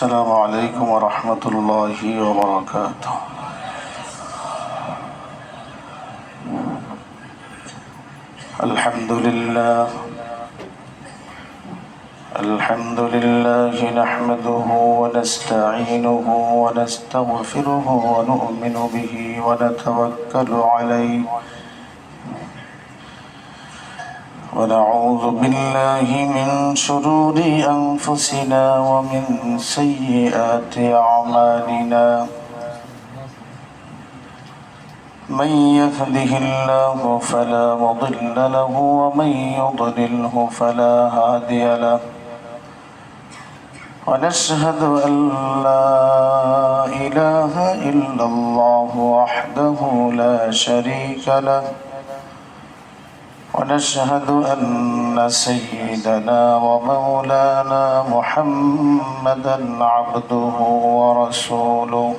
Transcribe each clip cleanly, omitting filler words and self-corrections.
السلام عليكم ورحمة الله وبركاته. الحمد لله نحمده ونستعينه ونستغفره ونؤمن به ونتوكل عليه ونعوذ بالله من شرور أنفسنا ومن سيئات أعمالنا. من يهده الله فلا مضل له ومن يضلله فلا هادي له. ونشهد أن لا إله إلا الله وحده لا شريك له. ونشهد أن سيدنا ومولانا محمدا عبده ورسوله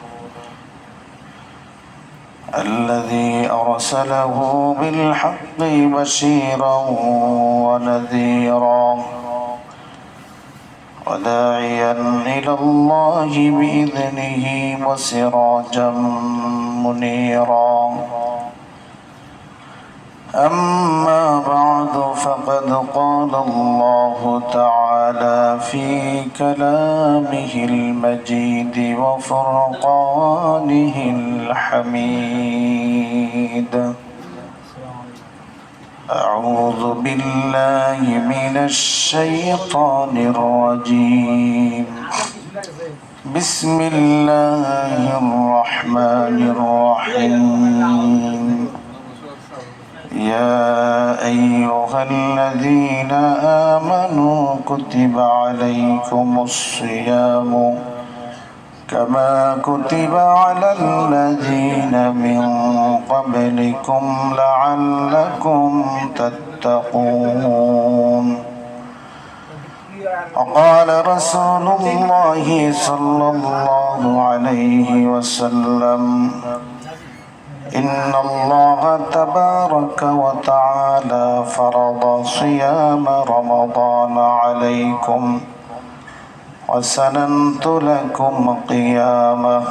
الذي أرسله بالحق بشيرا ونذيرا وداعيا إلى الله بإذنه وسراجا منيرا. أما بعد فقد قال الله تعالى في كلامه المجيد وفرقانه الحميد. أعوذ بالله من الشيطان الرجيم. بسم الله الرحمن الرحيم. يا أيها الذين آمنوا كتب عليكم الصيام كما كتب على الذين من قبلكم لعلكم تتقون. وقال رسول الله صلى الله عليه وسلم إن الله تبارك وتعالى فرض صيام رمضان عليكم وسننت لكم قيامه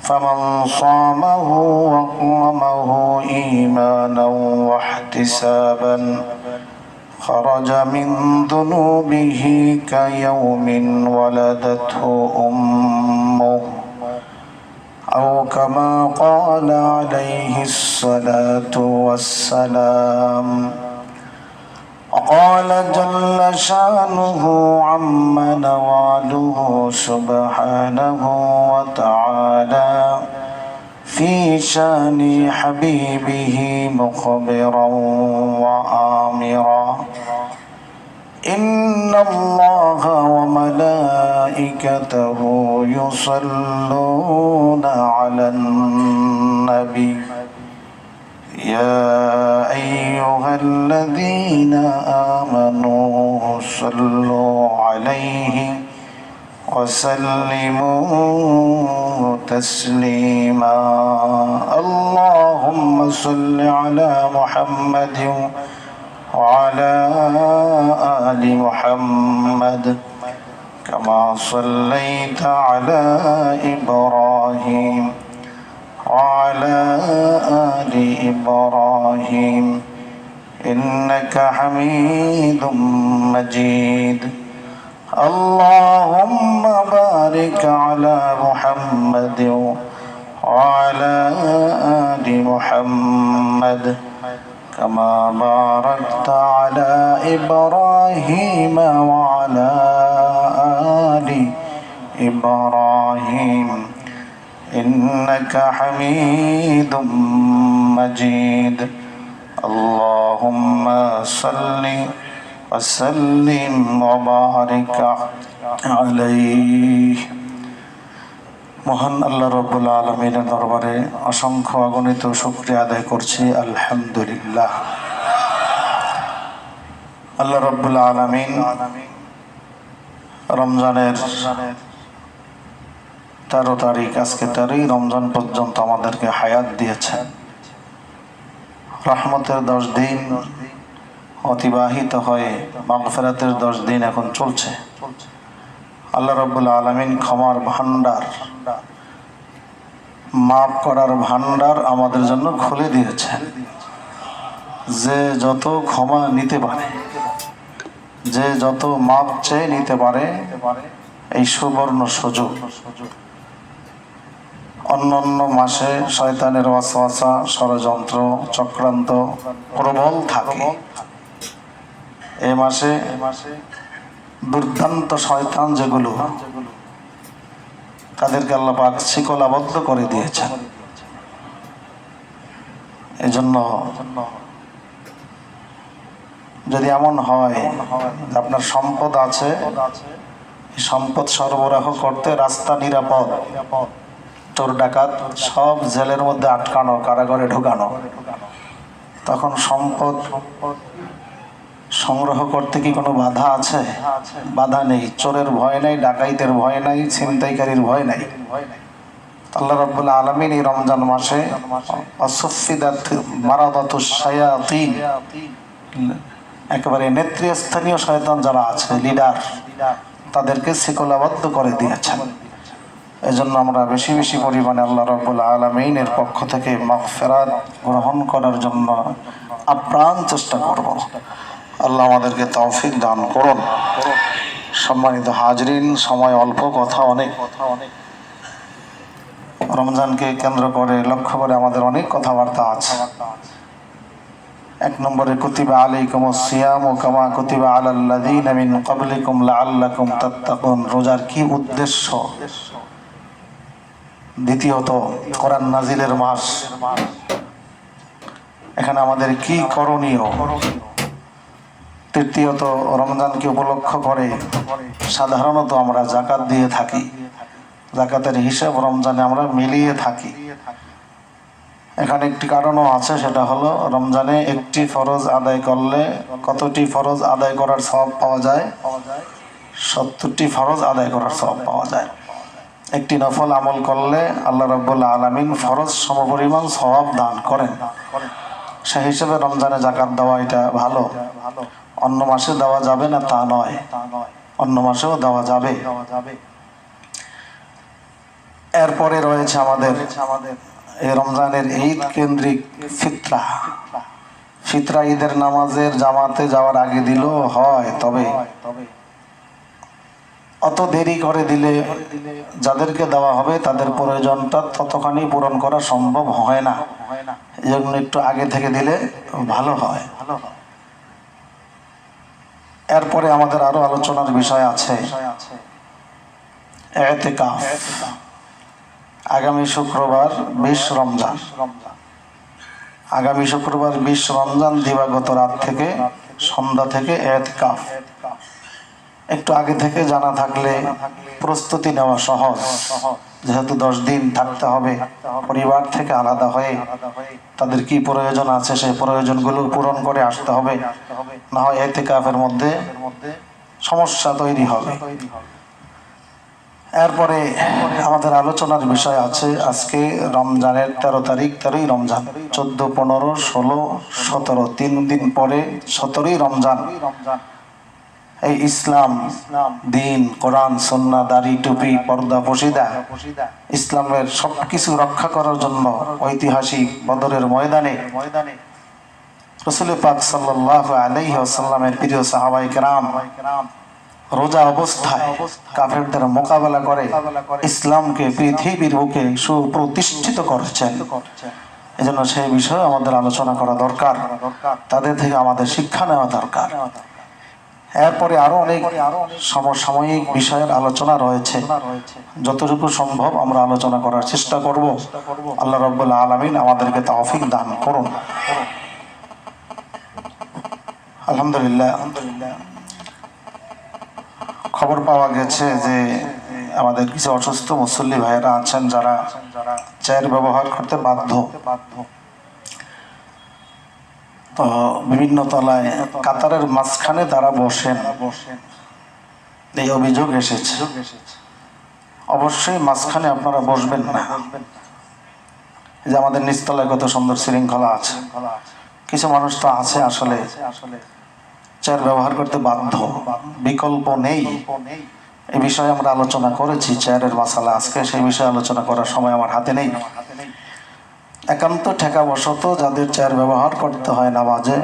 فمن صامه وقامه إيمانا واحتسابا خرج من ذنوبه كيوم ولدته أمه أو كما قال عليه الصلاة والسلام. وقال جل شأنه عم نواله سبحانه وتعالى في شان حبيبه مخبرا وآمرا إن الله وملائكته يصلون على النبي يا أيها الذين آمنوا صلوا عليه وسلموا تسليما. اللهم صل على محمد وعلى آل محمد كما صليت على إبراهيم وعلى آل إبراهيم إنك حميد مجيد. اللهم بارك على محمد وعلى آل محمد كما باركت على إبراهيم وعلى آل إبراهيم إنك حميد مجيد. اللهم صل وسلم وبارك عليه. মহান আল্লাহ রাব্বুল আলামিনের দরবারে অসংখ্য অগণিত শুকরিয়া আদায় করছি। আলহামদুলিল্লাহ। আল্লাহ রাব্বুল আলামিন রমজানের 13 তারিখ, আজকে 13ই রমজান পর্যন্ত আমাদেরকে হায়াত দিয়েছেন। রহমতের 10 দিন অতিবাহিত হয়ে মাগফিরাতের 10 দিন এখন চলছে। আল্লাহ রাব্বুল আলামিন ক্ষমার ভান্ডার, মাফ করার ভান্ডার আমাদের জন্য খুলে দিয়েছেন। যে যত ক্ষমা নিতে পারে, যে যত মাপ চেয়ে নিতে পারে, এই সুবর্ণ সুযোগ। অন্যান্য মাসে শয়তানের ওয়াসওয়াসা, ষড়যন্ত্র, চক্রান্ত প্রবল থাকে। এই মাসে দুর্দান্ত শয়তান যেগুলো, তাদেরকে আল্লাহ পাক শিকলাবদ্ধ করে দিয়েছেন। এজন্য যদি এমন হয় আপনার সম্পদ আছে, সম্পদ সরবরাহ করতে রাস্তা নিরাপদ, চোর ডাকাত সব জেলের মধ্যে আটকানো, কারাগারে ঢোকানো, তখন সম্পদ সংগ্রহ করতে কি কোনো বাধা আছে? বাধা নেই। চোরের ভয় নাই, ডাকাইতের ভয় নাই, ছিনতাইকারীর ভয় নাই। আল্লাহ রাব্বুল আলামিন এই রমজান মাসে আসফিদাত মারাদাতুশ শায়াতিন, একেবারে নেতৃস্থানীয় শয়তান যারা আছে, লিডার, তাদেরকে শিকলাবদ্ধ করে দিয়েছেন। এজন্য আমরা বেশি বেশি পরিমাণে আল্লাহ রাব্বুল আলামিনের পক্ষ থেকে মাগফিরাত গ্রহণ করার জন্য আপ্রাণ চেষ্টা করব। আল্লাহ আমাদেরকে তৌফিক দান করুন। সম্মানিত হাজরিন, সময় অল্প, কথা অনেক। রমজানকে কেন্দ্র করে, লক্ষ্য করে আমাদের অনেক কথাবার্তা আছে। এক নম্বরে কুতিবা আলাইকুমুস সিয়ামু কামা কুতিবা আলাল্লাযীনা মিন ক্বাবলিকুম লাআল্লাকুম তাত্তাকুন। রোজার কি উদ্দেশ্য? দ্বিতীয়ত, কোরআন নাজিলের মাস, এখানে আমাদের কি করণীয়? তৃতীয়ত, রমজানকে উপলক্ষ করে সাধারণত আমরা যাকাত দিয়ে থাকি, যাকাতের হিসাব রমজানে আমরা মিলিয়ে থাকি। এখানে একটি কারণও আছে, সেটা হলো রমজানে একটি ফরজ আদায় করলে কতটি ফরজ আদায় করার সওয়াব পাওয়া যায়? 70টি ফরজ আদায় করার সওয়াব পাওয়া যায়। একটি নফল আমল করলে আল্লাহ রাব্বুল আলামিন ফরজ সমপরিমাণ সওয়াব দান করেন। সেই হিসেবে রমজানে যাকাত দেওয়া এটা ভালো। অন্য মাসে দেওয়া যাবে না তা নয়, অন্য মাসেও দেওয়া যাবে। এরপরে রয়েছে আমাদের এই রমজানের ঈদ কেন্দ্রিক ফিতরা। ফিতরা ঈদের নামাজের জামাতে যাওয়ার আগে দিলেও হয়, তবে অত দেরি করে দিলে যাদেরকে দেওয়া হবে তাদের প্রয়োজনটা ততখানি পূরণ করা সম্ভব হয় না। এই জন্য একটু আগে থেকে দিলে ভালো হয়। এরপরে আমাদের আরো আলোচনার বিষয় আছে ইতিকাফ। আগামী শুক্রবার 20 রমজান, আগামী শুক্রবার 20 রমজান দিবাগত রাত থেকে, সন্ধ্যা থেকে ইতিকাফ। একটু আগে থেকে জানা থাকলে প্রস্তুতি নেওয়া সহজ। যেহেতু 10 দিন থাকতে হবে পরিবার থেকে আলাদা হয়ে, তাদের কি প্রয়োজন আছে সেই প্রয়োজনগুলো পূরণ করে আসতে হবে, না হয় ইতিকাফের মধ্যে সমস্যা তৈরি হবে। এরপরে আমাদের আলোচনার বিষয় আছে আজকে রমজানের 13 তারিখ, 13ই রমজান, 14, 15, 16, 17, 3 দিন পরে 17ই রমজান। এই ইসলাম, দিন, কোরআন, সুন্নাহ, দাড়ি, টুপি, পর্দা, পশিদা, ইসলামের সবকিছু রক্ষা করার জন্য ঐতিহাসিক বদরের ময়দানে রাসূল পাক সাল্লাল্লাহু আলাইহি ওয়াসাল্লামের প্রিয় সাহাবায়ে কেরাম রোজা অবস্থায় কাফেরদের মোকাবেলা করে ইসলামকে পৃথিবীর বুকে সুপ্রতিষ্ঠিত করেছেন। এজন্য সেই বিষয়ে আমাদের আলোচনা করা দরকার, তাদের থেকে আমাদের শিক্ষা নেওয়া দরকার। এরপরে আরো অনেক সমসাময়িক বিষয়ের আলোচনা রয়েছে, যতটুকু সম্ভব আমরা আলোচনা করার চেষ্টা করব। আল্লাহ রাব্বুল আলামিন আমাদেরকে তৌফিক দান করুন। আলহামদুলিল্লাহ, খবর পাওয়া গেছে যে আমাদের কিছু অসুস্থ মুসল্লি ভাইয়েরা আছেন যারা চেয়ার ব্যবহার করতে বাধ্য। তো বিভিন্ন তলায় কাতারের মাঝখানে তারা বসেন, এই অভিযোগ এসেছে। অবশ্যই মাঝখানে আপনারা বসবেন না। যে আমাদের নিচতলায় কত সুন্দর শৃঙ্খলা আছে। কিছু মানুষ তো আছে আসলে চেয়ার ব্যবহার করতে বাধ্য, বিকল্প নেই। এই বিষয়ে আমরা আলোচনা করেছি, চেয়ারের মাসালা। আজকে সেই বিষয়ে আলোচনা করার সময় আমার হাতে নেই। একান্ত ঠেকাবশত যাদের চেয়ার ব্যবহার করতে হয় নামাজে,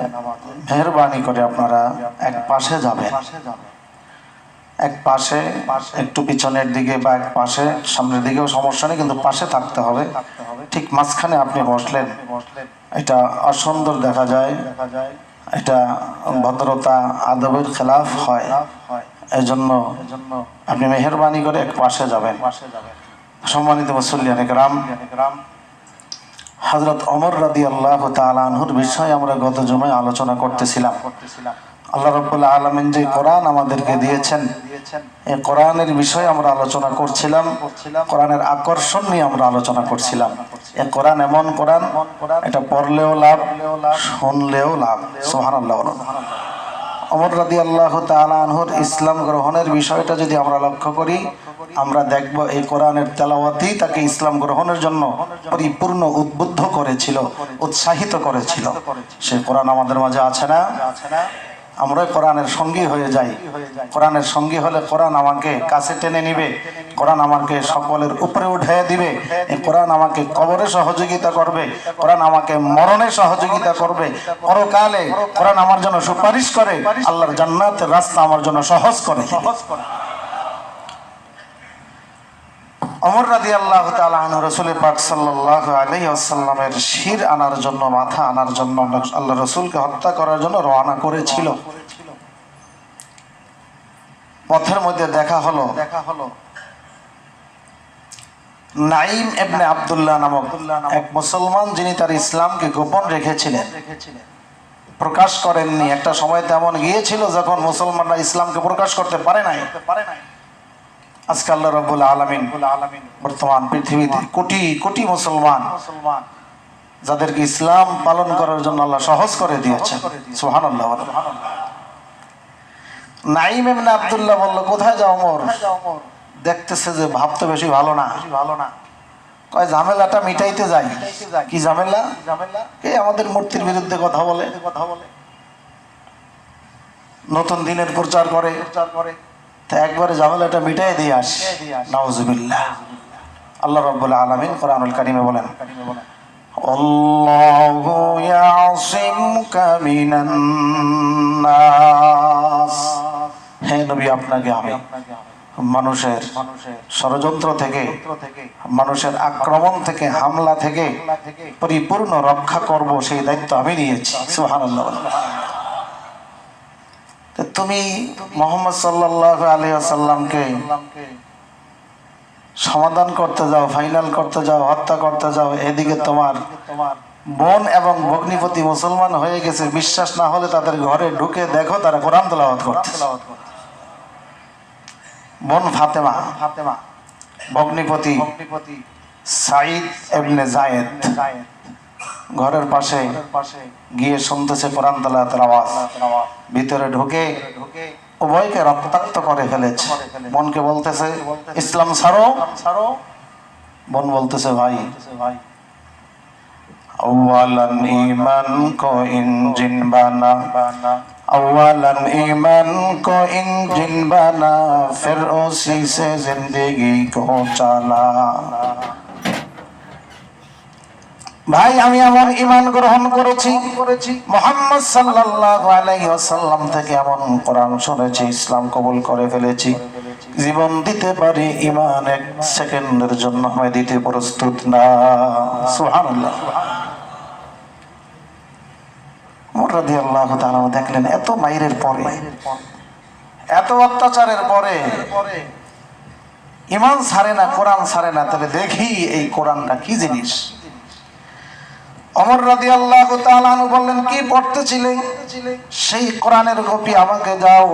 মেহরবানি করে আপনারা এক পাশে যাবেন। এক পাশে, একটু পিছনের দিকে বা এক পাশে, সামনের দিকেও সমস্যা নেই, কিন্তু পাশে থাকতে হবে। ঠিক মাঝখানে আপনি বসলেন, এটা অসুন্দর দেখা যায়, এটা ভদ্রতা আদবের খেলাফ হয়। এই জন্য আপনি মেহরবানি করে এক পাশে যাবেন। সম্মানিত মুসল্লিয়ান ইকরাম, হযরত ওমর রাদিয়াল্লাহু তাআলা আনহুর বিষয়ে আমরা গত জুমায় আলোচনা করতেছিলাম। আল্লাহ রাব্বুল আলামিন যে কোরআন আমাদেরকে দিয়েছেন, এই কোরআনের বিষয়ে আমরা আলোচনা করছিলাম। কোরআনের আকর্ষণ নিয়ে আমরা আলোচনা করছিলাম। এই কোরআন এমন কোরআন, এটা পড়লেও লাভ, শুনলেও লাভ। সুবহানাল্লাহ। ওমর রাদিয়াল্লাহু তাআলা আনহুর ইসলাম গ্রহণের বিষয়টা যদি আমরা লক্ষ্য করি, আমরা দেখব এই কোরআনের তেলাওয়াতই তাকে ইসলাম গ্রহণের জন্য পরিপূর্ণ উদ্বুদ্ধ করেছিল, উৎসাহিত করেছিল। সেই কোরআন আমাদের মাঝে আছে না? আমরা কোরআনের সঙ্গী হয়ে যাই। কোরআনের সঙ্গী হলে কোরআন আমাকে কাছে টেনে নিবে, কোরআন আমাকে সকলের উপরে উঠিয়ে দিবে। এই কোরআন আমাকে কবরে সহযোগিতা করবে, কোরআন আমাকে মরণে সহযোগিতা করবে, পরকালে কোরআন আমার জন্য সুপারিশ করে, আল্লাহর জান্নাতের রাস্তা আমার জন্য সহজ করে। ওমর রাদিয়াল্লাহু তাআলা আনহু রাসূল পাক সাল্লাল্লাহু আলাইহি ওয়াসাল্লামের শির আনার জন্য, মাথা আনার জন্য, আল্লাহ রাসূলকে হত্যা করার জন্য রওনা করেছিল। পথের মধ্যে দেখা হলো নাঈম ইবনে আব্দুল্লাহ নামক এক মুসলমান, যিনি তার ইসলামকে গোপন রেখেছিলেন, প্রকাশ করেননি। একটা সময় তেমন গিয়েছিল যখন মুসলমানরা ইসলামকে প্রকাশ করতে পারে নাই। আজকে আল্লাহ রাব্বুল আলামিন বর্তমান পৃথিবীতে কোটি কোটি মুসলমান, যাদেরকে ইসলাম পালন করার জন্য আল্লাহ সহজ করে দিয়েছেন। সুবহানাল্লাহ। নাঈম ইবনে আব্দুল্লাহ বলল, কোথায় যাও ওমর? দেখতেছে যে ভাবতে বেশি ভালো না। কয়, ঝামেলাটা মিটাইতে যাই। কি ঝামেলা? কে আমাদের মূর্তির বিরুদ্ধে কথা বলে, নতুন দিনের প্রচার করে, তা একবারে ঝামেলাটা মিটাই দিয়ে আস। নাউজুবিল্লাহ। আল্লাহ রাব্বুল আলামিন কোরআনুল কারীমে বলেন, আল্লাহু ইয়াসিমুকা মিনান নাস। হে নবী, আপনাকে আমি মানুষের ষড়যন্ত্র থেকে, মানুষের আক্রমণ থেকে, হামলা থেকে পরিপূর্ণ রক্ষা করব, সেই দায়িত্ব আমি নিয়েছি। সুবহানাল্লাহ। তুমি মুহাম্মদ সাল্লাল্লাহু আলাইহি ওয়াসাল্লামকে সমাধান করতে যাও, ফাইনাল করতে যাও, হত্যা করতে যাও, এদিকে তোমার বোন এবং ভগ্নিপতি মুসলমান হয়ে গেছে। বিশ্বাস না হলে তাদের ঘরে ঢুকে দেখো, তারা কোরআন তেলাওয়াত করতেছে। বোন ফাতেমা, ভগ্নিপতি সাঈদ ইবনে যায়েদ ঘরের পাশে গিয়ে শুনতেছে কোরআন তেলাওয়াতের আওয়াজ। ভিতরে ঢুকে উভয়কে রক্তাক্ত করে ফেলেছে। বোনকে বলতেছে, ইসলাম ছাড়ো। বোন বলতেছে, ভাই আওয়ালান ঈমান কো ইঞ্জিন বানা, আওয়ালান ঈমান কো ইঞ্জিন বানা, ফির উসি সে জিंदगी কো চালা। ভাই, আমি এমন ঈমান গ্রহণ করেছি, মুহাম্মদ সাল্লাল্লাহু আলাইহি ওয়াসাল্লাম থেকে এমন কোরআন শুনেছি, ইসলাম কবুল করে ফেলেছি। জীবন দিতে পারি, ঈমান এক সেকেন্ডের জন্য আমি দিতে প্রস্তুত না। সুবহানাল্লাহ। ওমর রাদিয়াল্লাহু তাআলা দেখলেন, এত মাইরের পরে, এত অত্যাচারের পরে ঈমান ছাড়ে না, কোরআন ছাড়ে না, তবে দেখি এই কোরআনটা কি জিনিস। ওমর রাদিয়াল্লাহু তাআলা আনহু বললেন, কি পড়তেছিলে? সেই কোরআনের কপি আমাকে দাও।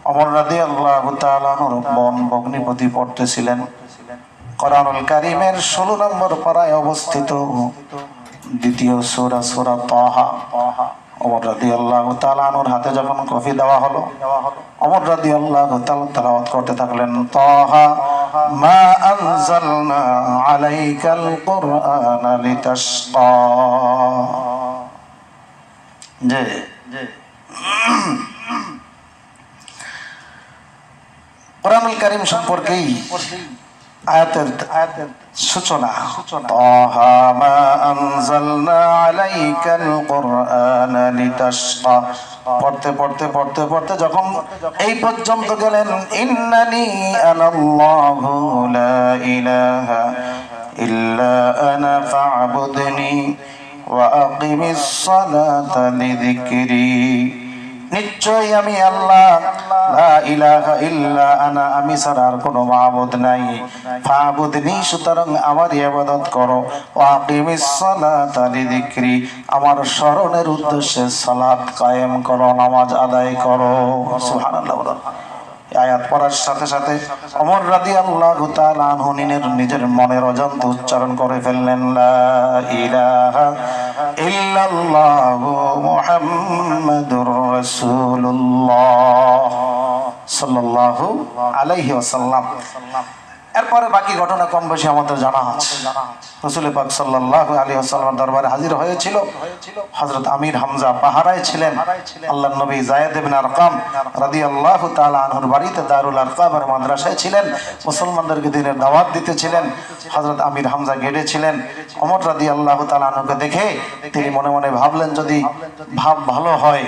ওমর রাদিয়াল্লাহু তাআলা আনহুর বোন ভগ্নিপতি পড়তেছিলেন কোরআনুল কারীমের 16 নম্বর পারায় অবস্থিত দ্বিতীয় সূরা, সূরা তাহা। ওমর রাদিয়াল্লাহু তাআলা আনহুর হাতে যখন কপি দেওয়া হলো, ওমর রাদিয়াল্লাহু তাআলা তেলাওয়াত করতে থাকলেন, তাহা মা আনজালনা আলাইকাল কুরআনা লিতাশকা। যে কোরআনুল কারীম সম্পর্কেই আয়াতের সূচনা, তাহা মা আনজালনা আলাইকাল কুরআনা লিতাশকা। পড়তে পড়তে পড়তে পড়তে যখন এই পর্যন্ত গেলেন, ইন্নানি আনাল্লাহু লা ইলাহা ইল্লা আনা ফা'বুদনি ওয়া আকিমিস সালাতা লিযিকরি। নিশ্চয়ই আমি আল্লাহ, লা ইলাহা ইল্লা আনা, আমি ছাড়া আর কোনো মাবুদ নাই, ফা'বুদনি, সুতরাং আমার ইবাদত করো, ওয়া আকিমিস সালাতা লিযিকরি, আমার স্মরণের উদ্দেশ্যে সালাত কায়েম করো, নামাজ আদায় করো। সুবহানাল্লাহ। আয়াত পড়ার সাথে সাথে ওমর রাদিয়াল্লাহু তাআলা আনহু নিজের মনের অজান্তে উচ্চারণ করে ফেললেন, লা ইলাহা ইল্লাল্লাহু মুহাম্মাদুর রাসূলুল্লাহ সাল্লাল্লাহু আলাইহি ওয়াসাল্লাম। এরপরে বাকি ঘটনা কম বেশি আমাদের জানা আছে। রাসূল পাক সাল্লাল্লাহু আলাইহি ওয়াসাল্লামের দরবারে হাজির হয়েছিল হযরত আমির হামজা, পাহারায় ছিলেন। আল্লাহর নবী যায়েদ ইবনে আরকাম রাদিয়াল্লাহু তাআলা আনহুর বাড়িতে দারুল আরকামের মাদ্রাসায় ছিলেন, মুসলমানদেরকে দ্বীনের দাওয়াত দিতেছিলেন। হযরত আমির হামজা গেটে ছিলেন। ওমর রাদিয়াল্লাহু তাআলা আনহুকে দেখে তিনি মনে মনে ভাবলেন, যদি ভাব ভালো হয়,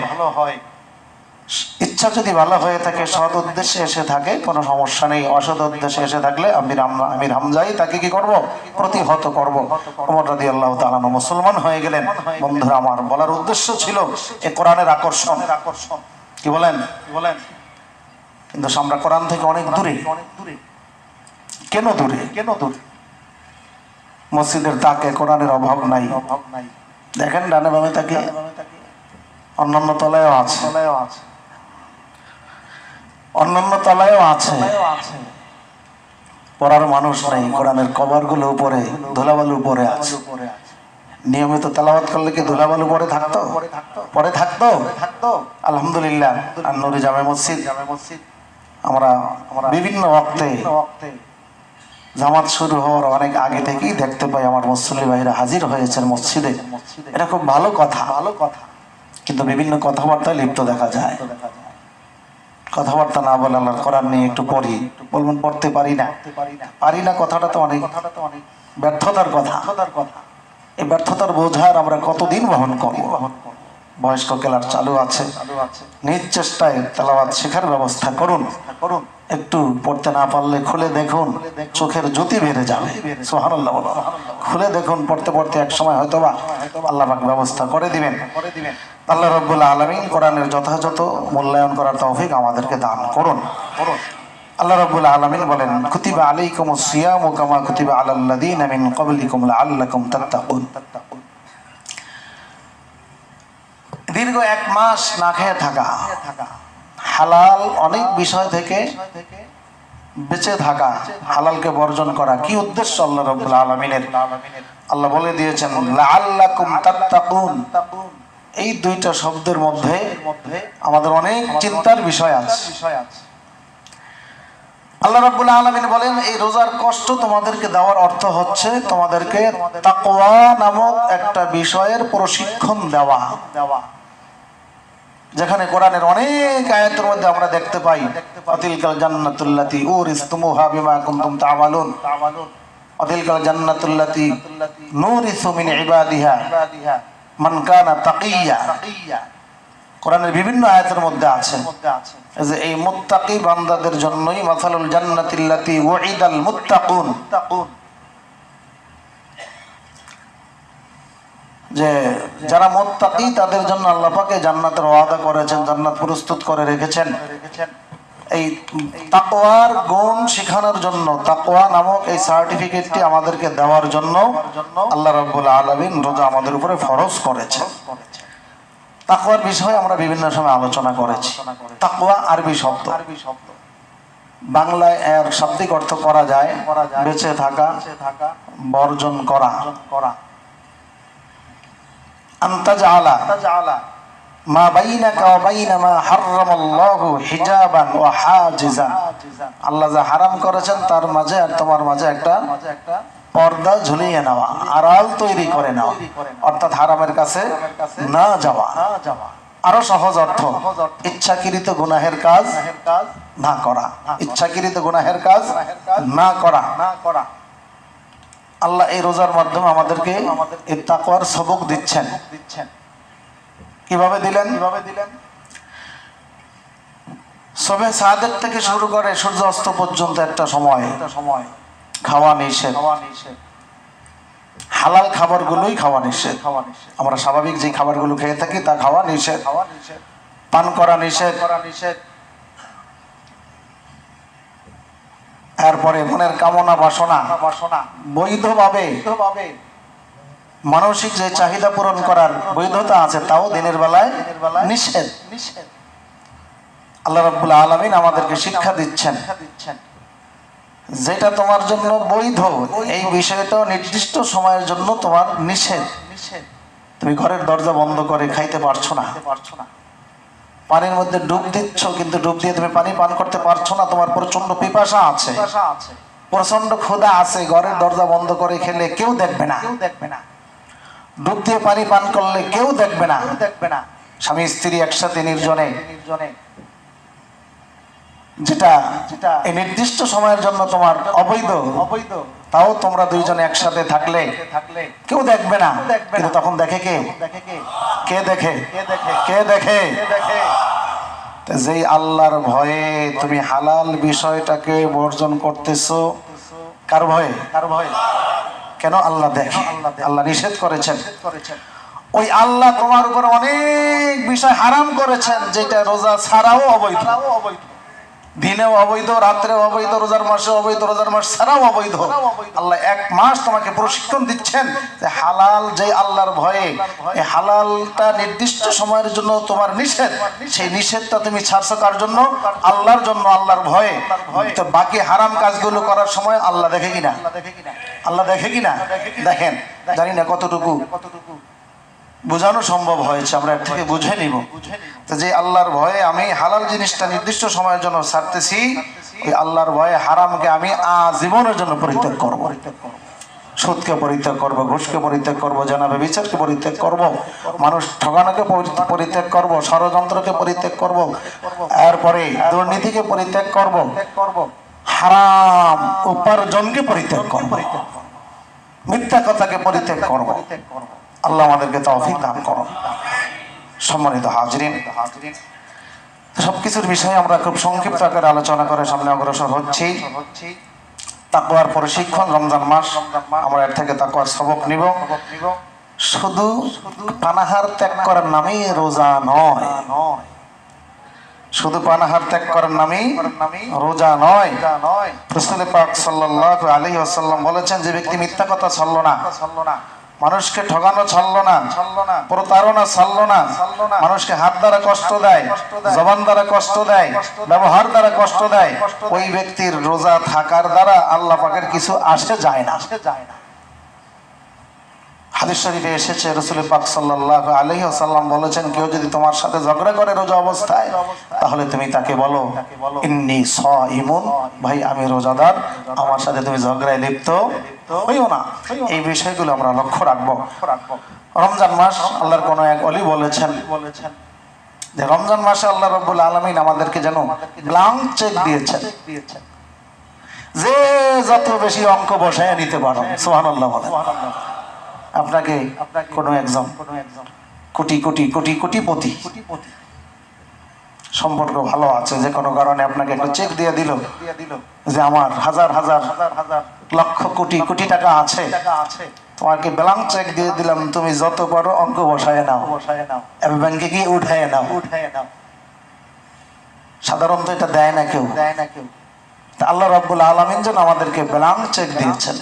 ইচ্ছা যদি ভালো হয়ে থাকে, সৎ উদ্দেশ্যে এসে থাকে, কোনো সমস্যা নেই। অসৎ উদ্দেশ্যে এসে থাকলে আমির হামজাই তাকে কি করব, প্রতিহত করব। ওমর রাদিয়াল্লাহু তাআলা মুসলমান হয়ে গেলেন। বন্ধুরা আমার, বলার উদ্দেশ্য ছিল এই কোরআনের আকর্ষণ। কি বলেন? কিন্তু আমরা কোরআন থেকে অনেক দূরে। কেন দূরে? মসজিদের তাকে কোরআনের অভাব নাই। দেখেন ডানে বামে তাকে, অন্যান্য তলায়ও আছে, অন্যান্য তলায়ও আছে, পড়ার মানুষ নাই। কোরআনের কভারগুলো উপরে, ধুলাবালু উপরে আছে। নিয়মিত তেলাওয়াত করলে কি ধুলাবালু পরে থাকতো? পরে থাকতো। আলহামদুলিল্লাহ, আর নুরি জামে মসজিদ আমরা বিভিন্ন ওয়াক্তে জামাত শুরু হওয়ার অনেক আগে থেকেই দেখতে পাই আমার মুসল্লি ভাইরা হাজির হয়েছেন মসজিদে। এটা খুব ভালো কথা, কিন্তু বিভিন্ন কথাবার্তায় লিপ্ত দেখা যায়। কথাবার্তা না বলে আল্লাহর কোরআন নিয়ে একটু পড়ি, বলবেন পড়তে পারি না, কথাটা তো অনেক ব্যর্থতার কথা। এই ব্যর্থতার বোঝার আমরা কতদিন বহন করব? বয়স্ক ক্লাস চালু আছে, নিজ চেষ্টায় তেলাওয়াত শেখার ব্যবস্থা করুন। একটু পড়তে না পারলে খুলে দেখুন, চোখের জ্যোতি বেড়ে যাবে। সুবহানাল্লাহ। খুলে দেখুন, পড়তে পড়তে এক সময় হয়তোবা আল্লাহ পাক ব্যবস্থা করে দিবেন। আল্লাহ রাব্বুল আলামিন কোরআনের যথাযথ মূল্যায়ন করার তৌফিক আমাদেরকে দান করুন। আল্লাহ রাব্বুল আলামিন বলেন, কুতিবা আলাইকুমুস সিয়ামু কামা কুতিবা আলাল লাযিনা মিন ক্বাবলিকুম লাআল্লাকুম তাত্তাকুন। দীর্ঘ 1 মাস না খেয়ে থাকা, হালাল অনেক বিষয় থেকে বেঁচে থাকা, হালালকে বর্জন করা, কি উদ্দেশ্য আল্লাহ রাব্বুল আলামিনের? আল্লাহ বলে দিয়েছেন, লাআল্লাকুম তাত্তাকুন। এই দুইটা শব্দের মধ্যে আমাদের অনেক চিন্তার বিষয় আছে। আল্লাহ রাব্বুল আলামিন বলেন, এই রোজার কষ্ট তোমাদেরকে দেওয়ার অর্থ হচ্ছে তোমাদেরকে তাকওয়া নামক একটা বিষয়ের প্রশিক্ষণ দেওয়া। যেখানে কোরআনের অনেক আয়াতের মধ্যে আমরা দেখতে পাই, আতিলকাল জান্নাতুল্লাতি উরিসতুমুহা বিমা কুনতুম তা'মালুন, আতিলকাল জান্নাতুল্লাতি নুরিসু মিন ইবাদিহা মান কানা তাকিয়া। কোরআনের বিভিন্ন আয়াতের মধ্যে আছে যে এই মুত্তাকি বান্দাদের জন্যই মাসালুল জান্নাতিল্লাতি ওয়াইদাল মুত্তাকুন, যে যারা মুত্তাকি তাদের জন্য আল্লাহ পাক জান্নাতের ওয়াদা করেছেন, জান্নাত প্রস্তুত করে রেখেছেন। এই তাকওয়ার গুণ শেখানোর জন্য, তাকওয়া নামক এই সার্টিফিকেটটি আমাদেরকে দেওয়ার জন্য আল্লাহ রাব্বুল আলামিন রোজা আমাদের উপরে ফরজ করেছেন। তাকওয়ার বিষয়ে আমরা বিভিন্ন সময় আলোচনা করেছি। তাকওয়া আরবি শব্দ, বাংলায় এর শাব্দিক অর্থ করা যায় বেঁচে থাকা, বর্জন করা। আনতাজআলা মা বাইনাকা ওয়া বাইনা মা হারামাল্লাহু হিজাবান ওয়া হাজিজান। আল্লাহ যা হারাম করেছেন তার মাঝে আর তোমার মাঝে একটা পর্দা ঝুলিয়ে নেওয়া, আড়াল তৈরি করে নেওয়া, অর্থাৎ হারামের কাছে না যাওয়া। আরো সহজ অর্থ, ইচ্ছাকৃত গুনাহের কাজ না করা, ইচ্ছাকৃত গুনাহের কাজ না করা। আল্লাহ এই রোজার মাধ্যমে আমাদেরকে এই তাকওয়ার সবক দিচ্ছেন। কিভাবে দিলেন? সবে সাদেক থেকে শুরু করে সূর্য অস্ত পর্যন্ত একটা সময় খাওয়া নিষেধ, হালাল খাবারগুলোই খাওয়া নিষেধ। আমরা স্বাভাবিক যে খাবারগুলো খেয়ে থাকি তা খাওয়া নিষেধ, পান করা নিষেধ। এরপরে মনের কামনা বাসনা বৈধভাবে মানসিক যে চাহিদা পূরণ করার বৈধতা আছে তাও দিনের বেলায় নিষেধ। আল্লাহ রাব্বুল আলামিন আমাদেরকে শিক্ষা দিচ্ছেন, যেটা তোমার জন্য বৈধ এই বিষয়টা নির্দিষ্ট সময়ের জন্য তোমার নিষেধ। তুমি ঘরের দরজা বন্ধ করে খাইতে পারছো না, পানির মধ্যে ডুব দিচ্ছ কিন্তু ডুব দিয়ে তুমি পানি পান করতে পারছো না, তোমার প্রচন্ড পিপাসা আছে, প্রচন্ড ক্ষুধা আছে, ঘরের দরজা বন্ধ করে খেলে কেউ দেখবে না, ডুব দিয়ে পানি পান করলে কেউ দেখবে না, স্বামী স্ত্রী একসাথে নির্জনে, যেটা এই নির্দিষ্ট সময়ের জন্য তোমার অবৈধ, তাও তোমরা দুইজনে একসাথে থাকলে কেউ দেখবে না, কিন্তু তখন দেখে কে? কে দেখে? কে দেখে? যেই আল্লাহর ভয়ে তুমি হালাল বিষয়টাকে বর্জন করতেছো, কার ভয়ে? কেন? আল্লাহ দেখে, আল্লাহ নিষেধ করেছেন। ওই আল্লাহ তোমার উপর অনেক বিষয় হারাম করেছেন যেটা রোজা ছাড়াও অবৈধ, দিনেও অবৈধ, রাত্রেও অবৈধ, রোজার মাসে অবৈধ, রোজার মাস ছাড়াও অবৈধ। আল্লাহ এক মাস তোমাকে প্রশিক্ষণ দিচ্ছেন যে হালাল যে আল্লাহর ভয়ে, এই হালালটা নির্দিষ্ট সময়ের জন্য তোমার নিষেধ, সেই নিষেধটা তুমি ছাড়ছো কার জন্য? আল্লাহর জন্য, আল্লাহর ভয়ে। তো বাকি হারাম কাজগুলো করার সময় আল্লাহ দেখে কিনা? আল্লাহ দেখে কিনা? দেখেন। জানি না কতটুকু বোঝানো সম্ভব হয়েছে, আমরা এর থেকে বুঝে নিব যে আল্লাহর ভয়ে আমি হালাল জিনিসটা নির্দিষ্ট সময়ের জন্য ছাড়তেছি, ওই আল্লাহর ভয়ে হারামকে আমি আজীবনের জন্য পরিত্যাগ করব। সুদকে পরিত্যাগ করব, ঘুষকে পরিত্যাগ করব, জেনা বিচারকে পরিত্যাগ করব, মানুষ ঠকানোকে পরিত্যাগ করব, ষড়যন্ত্রকে পরিত্যাগ করব, এরপরে দুর্নীতিকে পরিত্যাগ করব, হারাম উপার্জনকে পরিত্যাগ করব, মিথ্যা কথাকে পরিত্যাগ করব। আল্লাহ আমাদেরকে তৌফিক দান করুন। সম্মানিত হাজরিন, সবকিছুর বিষয়ে আমরা খুব সংক্ষিপ্ত আকারে আলোচনা করে সামনে অগ্রসর হচ্ছি। তাকওয়ার প্রশিক্ষণ, রমজান মাস, আমরা এর থেকে তাকওয়ার সবক নিব। শুধু পানাহার ত্যাগ করার নামেই রোজা নয়, শুধু পানাহার ত্যাগ করার নামেই রোজা নয়। রাসূল পাক সাল্লাল্লাহু আলাইহি ওয়াসাল্লাম বলেছেন, যে ব্যক্তি মিথ্যা কথা ছাড়লো না, মানুষকে ঠকানো ছাড়লো না, প্রতারণা ছাড়লো না, মানুষকে হাত দ্বারা কষ্ট দেয়, জবান দ্বারা কষ্ট দেয়, ব্যবহার দ্বারা কষ্ট দেয়, ওই ব্যক্তির রোজা থাকার দ্বারা আল্লাহ পাকের কিছু আসে যায় না। হাদিস শরীফে এসেছে, রাসূল পাক সাল্লাল্লাহু আলাইহি ওয়াসাল্লাম বলেছেন, কেউ যদি তোমার সাথে ঝগড়া করে রোজা অবস্থায়, তাহলে তুমি তাকে বলো, ইন্নী সাইমুন, ভাই আমি রোজাদার, আমার সাথে তুমি ঝগড়ায় লিপ্ত হইও না। এই বিষয়গুলো আমরা লক্ষ্য রাখবো। রমজান মাস, আল্লাহর কোন এক ওলি বলেছেন যে রমজান মাসে আল্লাহ রাব্বুল আলামিন আমাদেরকে যেন ব্ল্যাঙ্ক চেক দিয়েছেন, যে যত বেশি অঙ্ক বসায় নিতে পারো। সুবহানাল্লাহ বলেন। আপনাকে কোনো একজন কোটি কোটি কোটি কোটিপতি সম্পর্ক ভালো আছে, যে কোনো কারণে আপনাকে একটা চেক দিয়ে দিল যে আমার হাজার হাজার লক্ষ কোটি কোটি টাকা আছে, তোমাকে ব্ল্যাঙ্ক চেক দিয়ে দিলাম, তুমি যত পারো অঙ্ক বসায় নাও, এবং ব্যাংকে গিয়ে উঠায় নাও। সাধারণত এটা দেয় না কেউ। আল্লাহ রাব্বুল আলামিন যেন আমাদেরকে ব্ল্যাঙ্ক চেক দিয়েছেন,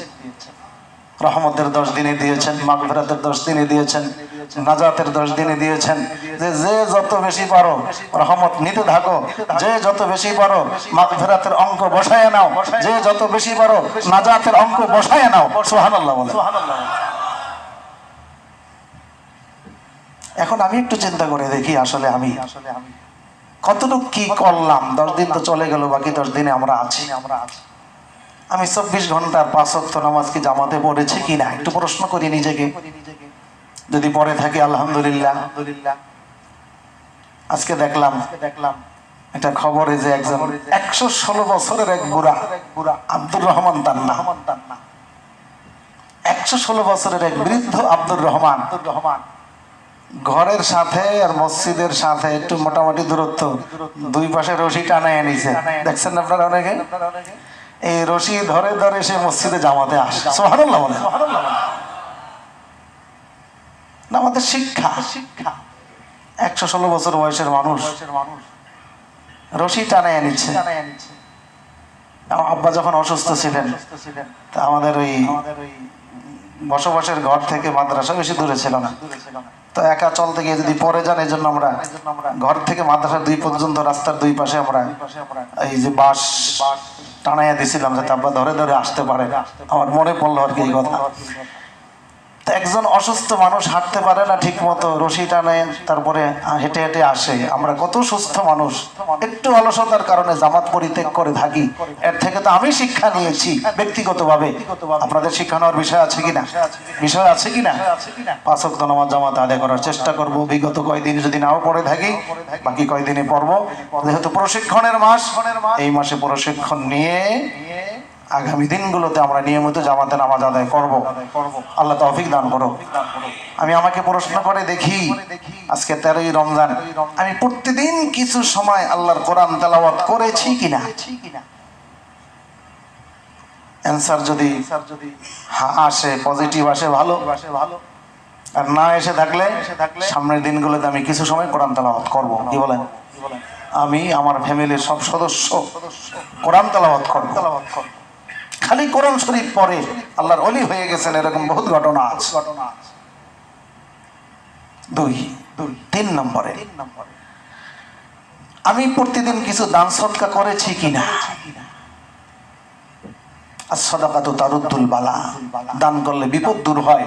রহমতের 10 দিনে দিয়েছেন, মাগফিরাতের 10 দিনে দিয়েছেন, নাজাতের 10 দিনে দিয়েছেন। যে যত বেশি পারো রহমত নিতে থাকো, যে যত বেশি পারো মাগফিরাতের অঙ্ক বসায় নাও, যে যত বেশি পারো নাজাতের অঙ্ক বসায় নাও। সুবহানাল্লাহ বলেন। এখন আমি একটু চিন্তা করে দেখি, আসলে আমি কতটুকু কি করলাম। 10 দিন তো চলে গেল, বাকি 10 দিনে আমরা আছি। আমি 24 ঘন্টার 5 ওয়াক্ত নামাজ কি জামাতে পড়েছি কিনা একটু প্রশ্ন করি নিজেকে। যদি পড়ে থাকি আলহামদুলিল্লাহ, আজকে দেখলাম একটা খবরে যে একজন 116 বছরের এক বুড়া, আব্দুর রহমান তার নাম, 116 বছরের এক বৃদ্ধ আব্দুর রহমান, ঘরের সাথে আর মসজিদের সাথে একটু মোটামুটি দূরত্ব, দুই পাশে রশি টানায় নিছে, দেখছেন আপনারা অনেকে। এই রশি ধরে ধরে সে মসজিদে জামাতে আসে। সুবহানাল্লাহ বলেন। না, আমাদের শিক্ষা 116 বছর বয়সের মানুষ রশি টানায় নিচ্ছে। আব্বা যখন অসুস্থ ছিলেন, তা আমাদের ওই বসবাসের ঘর থেকে মাদ্রাসা বেশি দূরে ছিল না, তো একা চলতে গিয়ে যদি পরে যান, এই জন্য আমরা ঘর থেকে মাদ্রাসার 2 পর্যন্ত রাস্তার 2 পাশে আমরা এই যে বাঁশ টানাইয়া দিছিলাম যাতে আব্বা ধরে ধরে আসতে পারে। আমার মনে পড়লো আর কি এই কথা। একজন অসুস্থ মানুষ হাঁটতে পারে না ঠিক মতো, রশি টানে তারপরে হেঁটে হেঁটে আসে। আমরা কত সুস্থ মানুষ, একটু অলসতার কারণে জামাত পরিত্যাগ করে থাকি। এর থেকে তো আমি শিক্ষা নিয়েছি ব্যক্তিগতভাবে। আপনাদের শিক্ষা নেওয়ার বিষয় আছে কিনা? 5 ওয়াক্ত নামাজ জামাত আদায় করার চেষ্টা করব। বিগত কয়েকদিন যদি নাও পড়ে থাকি, বাকি কয়েকদিনে পড়ব। যেহেতু প্রশিক্ষণের মাস, এই মাসে প্রশিক্ষণ নিয়ে আগামী দিনগুলোতে আমরা নিয়মিত জামাতে নামাজ আদায় করব। আল্লাহ তৌফিক দান করো। আমি আমাকে প্রশ্ন করে দেখি, আজকে 13ই রমজান, আমি প্রতিদিন কিছু সময় আল্লাহর কোরআন তেলাওয়াত করেছি কিনা? অ্যান্সার যদি হ্যাঁ আসে, পজিটিভ আসে, ভালো। আর না এসে থাকলে সামনের দিনগুলোতে আমি কিছু সময় কোরআন তেলাওয়াত করব। কি বলেন? আমি আমার ফ্যামিলির সব সদস্য কোরআন তেলাওয়াত করব। খালি কোরআন শরীফ পড়ে আল্লাহর ওলি হয়ে গেছেন, এরকম বহুত ঘটনা আছে। 3 নম্বরে, আমি প্রতিদিন কিছু দান সদকা করেছি কিনা? as-sadaqatu taruddul বালা, দান করলে বিপদ দূর হয়।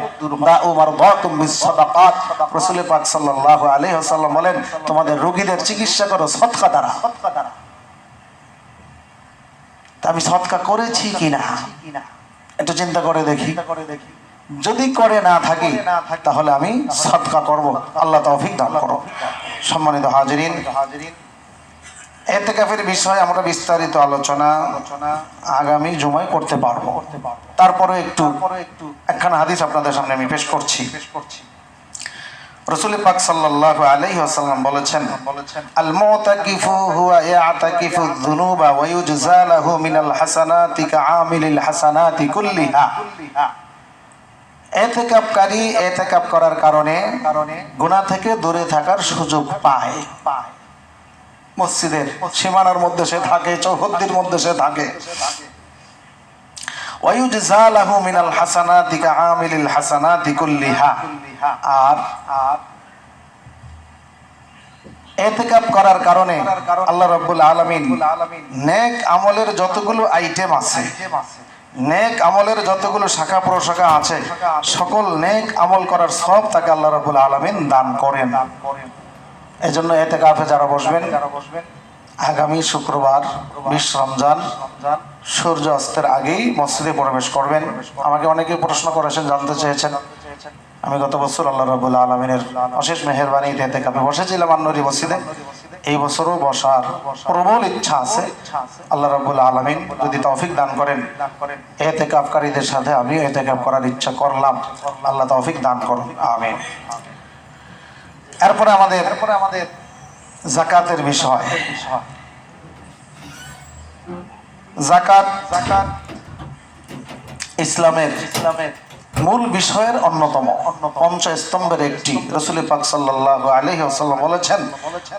রাসূল পাক সাল্লাল্লাহু আলাইহি ওয়াসাল্লাম বলেন, তোমাদের রোগীদের চিকিৎসা করো সদকা দ্বারা। আমি সদকা করেছি কিনা একটু চিন্তা করে দেখি। যদি করে না থাকি তাহলে আমি সদকা করব। আল্লাহ তৌফিক দান করো। সম্মানিত হাজিরিন, ইতিকাফের বিষয়ে আমরা বিস্তারিত আলোচনা আগামী জুমায় করতে পারবো। তারপরে একখানা হাদিস আপনাদের সামনে আমি পেশ করছি। রাসূল পাক সাল্লাল্লাহু আলাইহি ওয়াসাল্লাম বলেছেন, আল মুতাকিফু হুয়া ইয়াতাকিফু যুনুবা ওয়া ইউজযা লাহু মিনাল হাসানাতি কাআমিলিল হাসানাতি কুল্লিহা। ইতিকাফকারী ইতিকাফ করার কারণে গুনাহ থেকে দূরে থাকার সুযোগ পায়। মসজিদের সীমানার মধ্যে সে থাকে, চৌহদ্দির মধ্যে সে থাকে। ওয়া ইউজযা লাহু মিনাল হাসানাতি কাআমিলিল হাসানাতি কুল্লিহা। আর ইতিকাফ করার কারণে আল্লাহ রাব্বুল আলামিন নেক আমলের যতগুলো আইটেম আছে, নেক আমলের যতগুলো শাখা প্রশাখা আছে, সকল নেক আমল করার সব তাকে আল্লাহ রাব্বুল আলামিন দান করেন। এজন্য ইতিকাফে যারা বসবেন, আগামী শুক্রবার 20 রমজান সূর্য অস্তের আগেই মসজিদে প্রবেশ করবেন। আমাকে অনেকে প্রশ্ন করেছেন, জানতে চেয়েছেন। আমি গত বছর আল্লাহ রাব্বুল আলামিনের অশেষ মেহেরবানিতে ইতিকাফে বসেছিলাম আন্নুরি মসজিদে। এই বছরও বসার প্রবল ইচ্ছা আছে। আল্লাহ রাব্বুল আলামিন যদি তৌফিক দান করেন, ইতিকাফকারীদের সাথে আমিও ইতিকাফ করার ইচ্ছা করলাম। আল্লাহ তৌফিক দান করুন, আমিন। এরপরে আমাদের যাকাতের বিষয়। যাকাত ইসলামের মূল বিষয়ের অন্যতম, পঞ্চস্তম্ভের একটি। রাসূল পাক সাল্লাল্লাহু আলাইহি ওয়াসাল্লাম বলেছেন,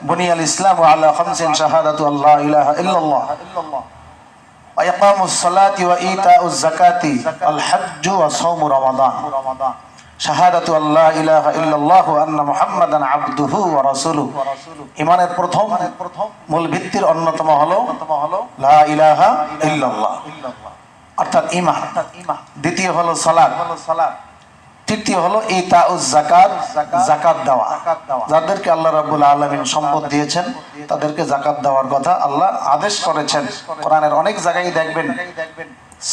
বুনিয়াল ইসলামু আলা খামসিন শাহাদাতু আল্লা ইলাহা ইল্লাল্লাহ ওয়া ইকামুস সালাতি ওয়া ইতাউজ যাকাতি ওয়াল হজ্জু ওয়া সাওমু রমাদান। শাহাদাতু আল্লা ইলাহা ইল্লাল্লাহ ওয়া আন্না মুহাম্মাদান আবদুহু ওয়া রাসূলুহু। ঈমানের প্রথম মূল ভিত্তির অন্যতম হলো লা ইলাহা ইল্লাল্লাহ, অর্থাৎ ঈমান। দ্বিতীয় হলো সালাত, তৃতীয় হলো ইতাউজ যাকাত, যাকাত দেওয়া। যাদেরকে আল্লাহ রাব্বুল আলামিন সম্পদ দিয়েছেন তাদেরকে যাকাত দেওয়ার কথা আল্লাহ আদেশ করেছেন। কোরআনের অনেক জায়গায় দেখবেন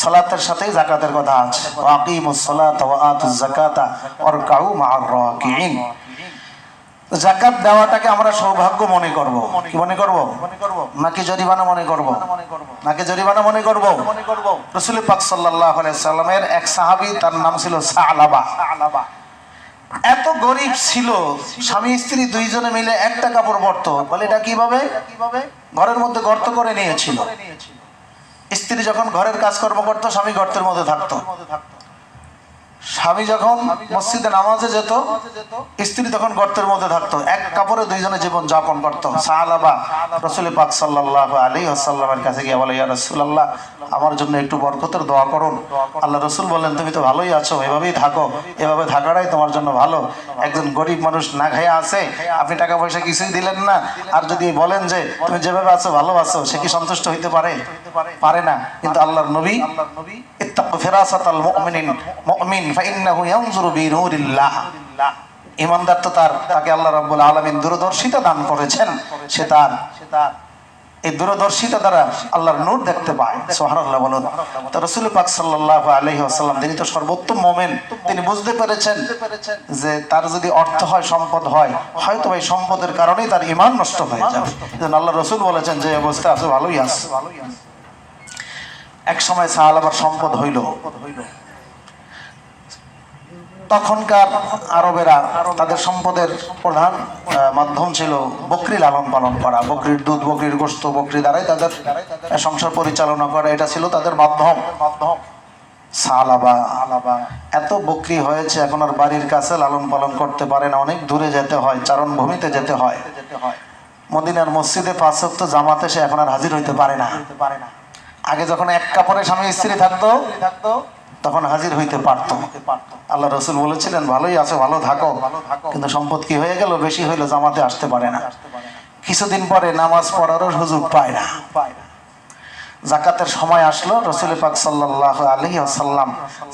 সালাতের সাথে যাকাতের কথা আছে। ওয়াকিমুস সালাতা ওয়া আতুজ যাকাতা ওয়ারকাউ মা'আর রাকিঈন। যাকাত দেওয়াটাকে আমরা সৌভাগ্য মনে করব, কি মনে করব, নাকি জরিমানা মনে করব, নাকি জরিমানা মনে করব? রাসূল পাক সাল্লাল্লাহু আলাইহি সাল্লামের এক সাহাবী, তার নাম ছিল সালাবা। এত গরিব ছিল, স্বামী স্ত্রী দুইজনে মিলে একটা কাপড় পরতো। বলে এটা কিভাবে? ঘরের মধ্যে গর্ত করে নিয়েছিল। স্ত্রী যখন ঘরের কাজকর্ম করতো, স্বামী গর্তের মধ্যে থাকতো। স্বামী যখন মসজিদে নামাজে যেত, স্ত্রী তখন গর্তের মধ্যে থাকতো। এক কাপড়ে দুইজনে জীবন যাপন করতো। সাহাবা রাসূল পাক সাল্লাল্লাহু আলাইহি ওয়াসাল্লামের কাছে গিয়ে বলে, ইয়া রাসূলুল্লাহ, আমার জন্য একটু বরকতের দোয়া করুন। আল্লাহ রাসূল বললেন, তুমি তো ভালোই আছো, এভাবেই থাকো, এভাবে থাকাটাই তোমার জন্য ভালো। একজন গরিব মানুষ না খাইয়া আছে, আপনি টাকা পয়সা কিছুই দিলেন না, আর যদি বলেন যে তুমি যেভাবে আছো ভালো আছো, সে কি সন্তুষ্ট হইতে পারে? পারে না। কিন্তু আল্লাহর নবী, ইত্তাকু ফিরাসাতাল মুমিনিন, মুমিন ফাইন্নাহু ইয়ানজুরু বিনুরিল্লাহ, ঈমানদার তো তাকে আল্লাহ রাব্বুল আলামিন দূরদর্শিতা দান করেছেন, সে তার এই দূরদর্শিতা দ্বারা আল্লাহর নূর দেখতে পায়। সুবহানাল্লাহ বলুন। তো রাসূল পাক সাল্লাল্লাহু আলাইহি ওয়াসাল্লাম, তিনি তো সর্বোত্তম মুমিন, তিনি বুঝতে পেরেছেন যে তার যদি অর্থ হয়, সম্পদ হয়, হয়তো এই সম্পদের কারণেই তার ঈমান নষ্ট হয়ে যাবে। এজন্য আল্লাহ রাসূল বলেছেন যে অবস্থা আছে ভালোই আছে। এক সময় সাহাবার সম্পদ হইল। তখনকার আরবেরা তাদের সম্পদের প্রধান মাধ্যম ছিল বকরি লালন পালন করা, বকরির দুধ, বকরির গোশত, বকরি দ্বারাই তাদের সংসার পরিচালনা করা, এটা ছিল তাদের মাধ্যম। সালাবা এত বকরি হয়েছে, এখন আর বাড়ির কাছে লালন পালন করতে পারে না, অনেক দূরে যেতে হয়, চারণভূমিতে যেতে হয়। মদিনার মসজিদে 5 ওয়াক্ত জামাতে সে এখন আর হাজির হইতে পারে না। আগে যখন এক কাপড়ে স্বামী স্ত্রী থাকতো, তখন হাজির হইতে পারত। আল্লাহ রাসূল বলেছিলেন, ভালোই আছে, ভালো থাকো, কিন্তু সম্পদ কি হয়ে গেল, বেশি হইলো, জামাতে আসতে পারে না। কিছুদিন পরে নামাজ পড়ারও সুযোগ পায় না। যাকাতের সময় আসলো, রাসূল পাক সাল্লাল্লাহু আলাইহি ওয়াসাল্লাম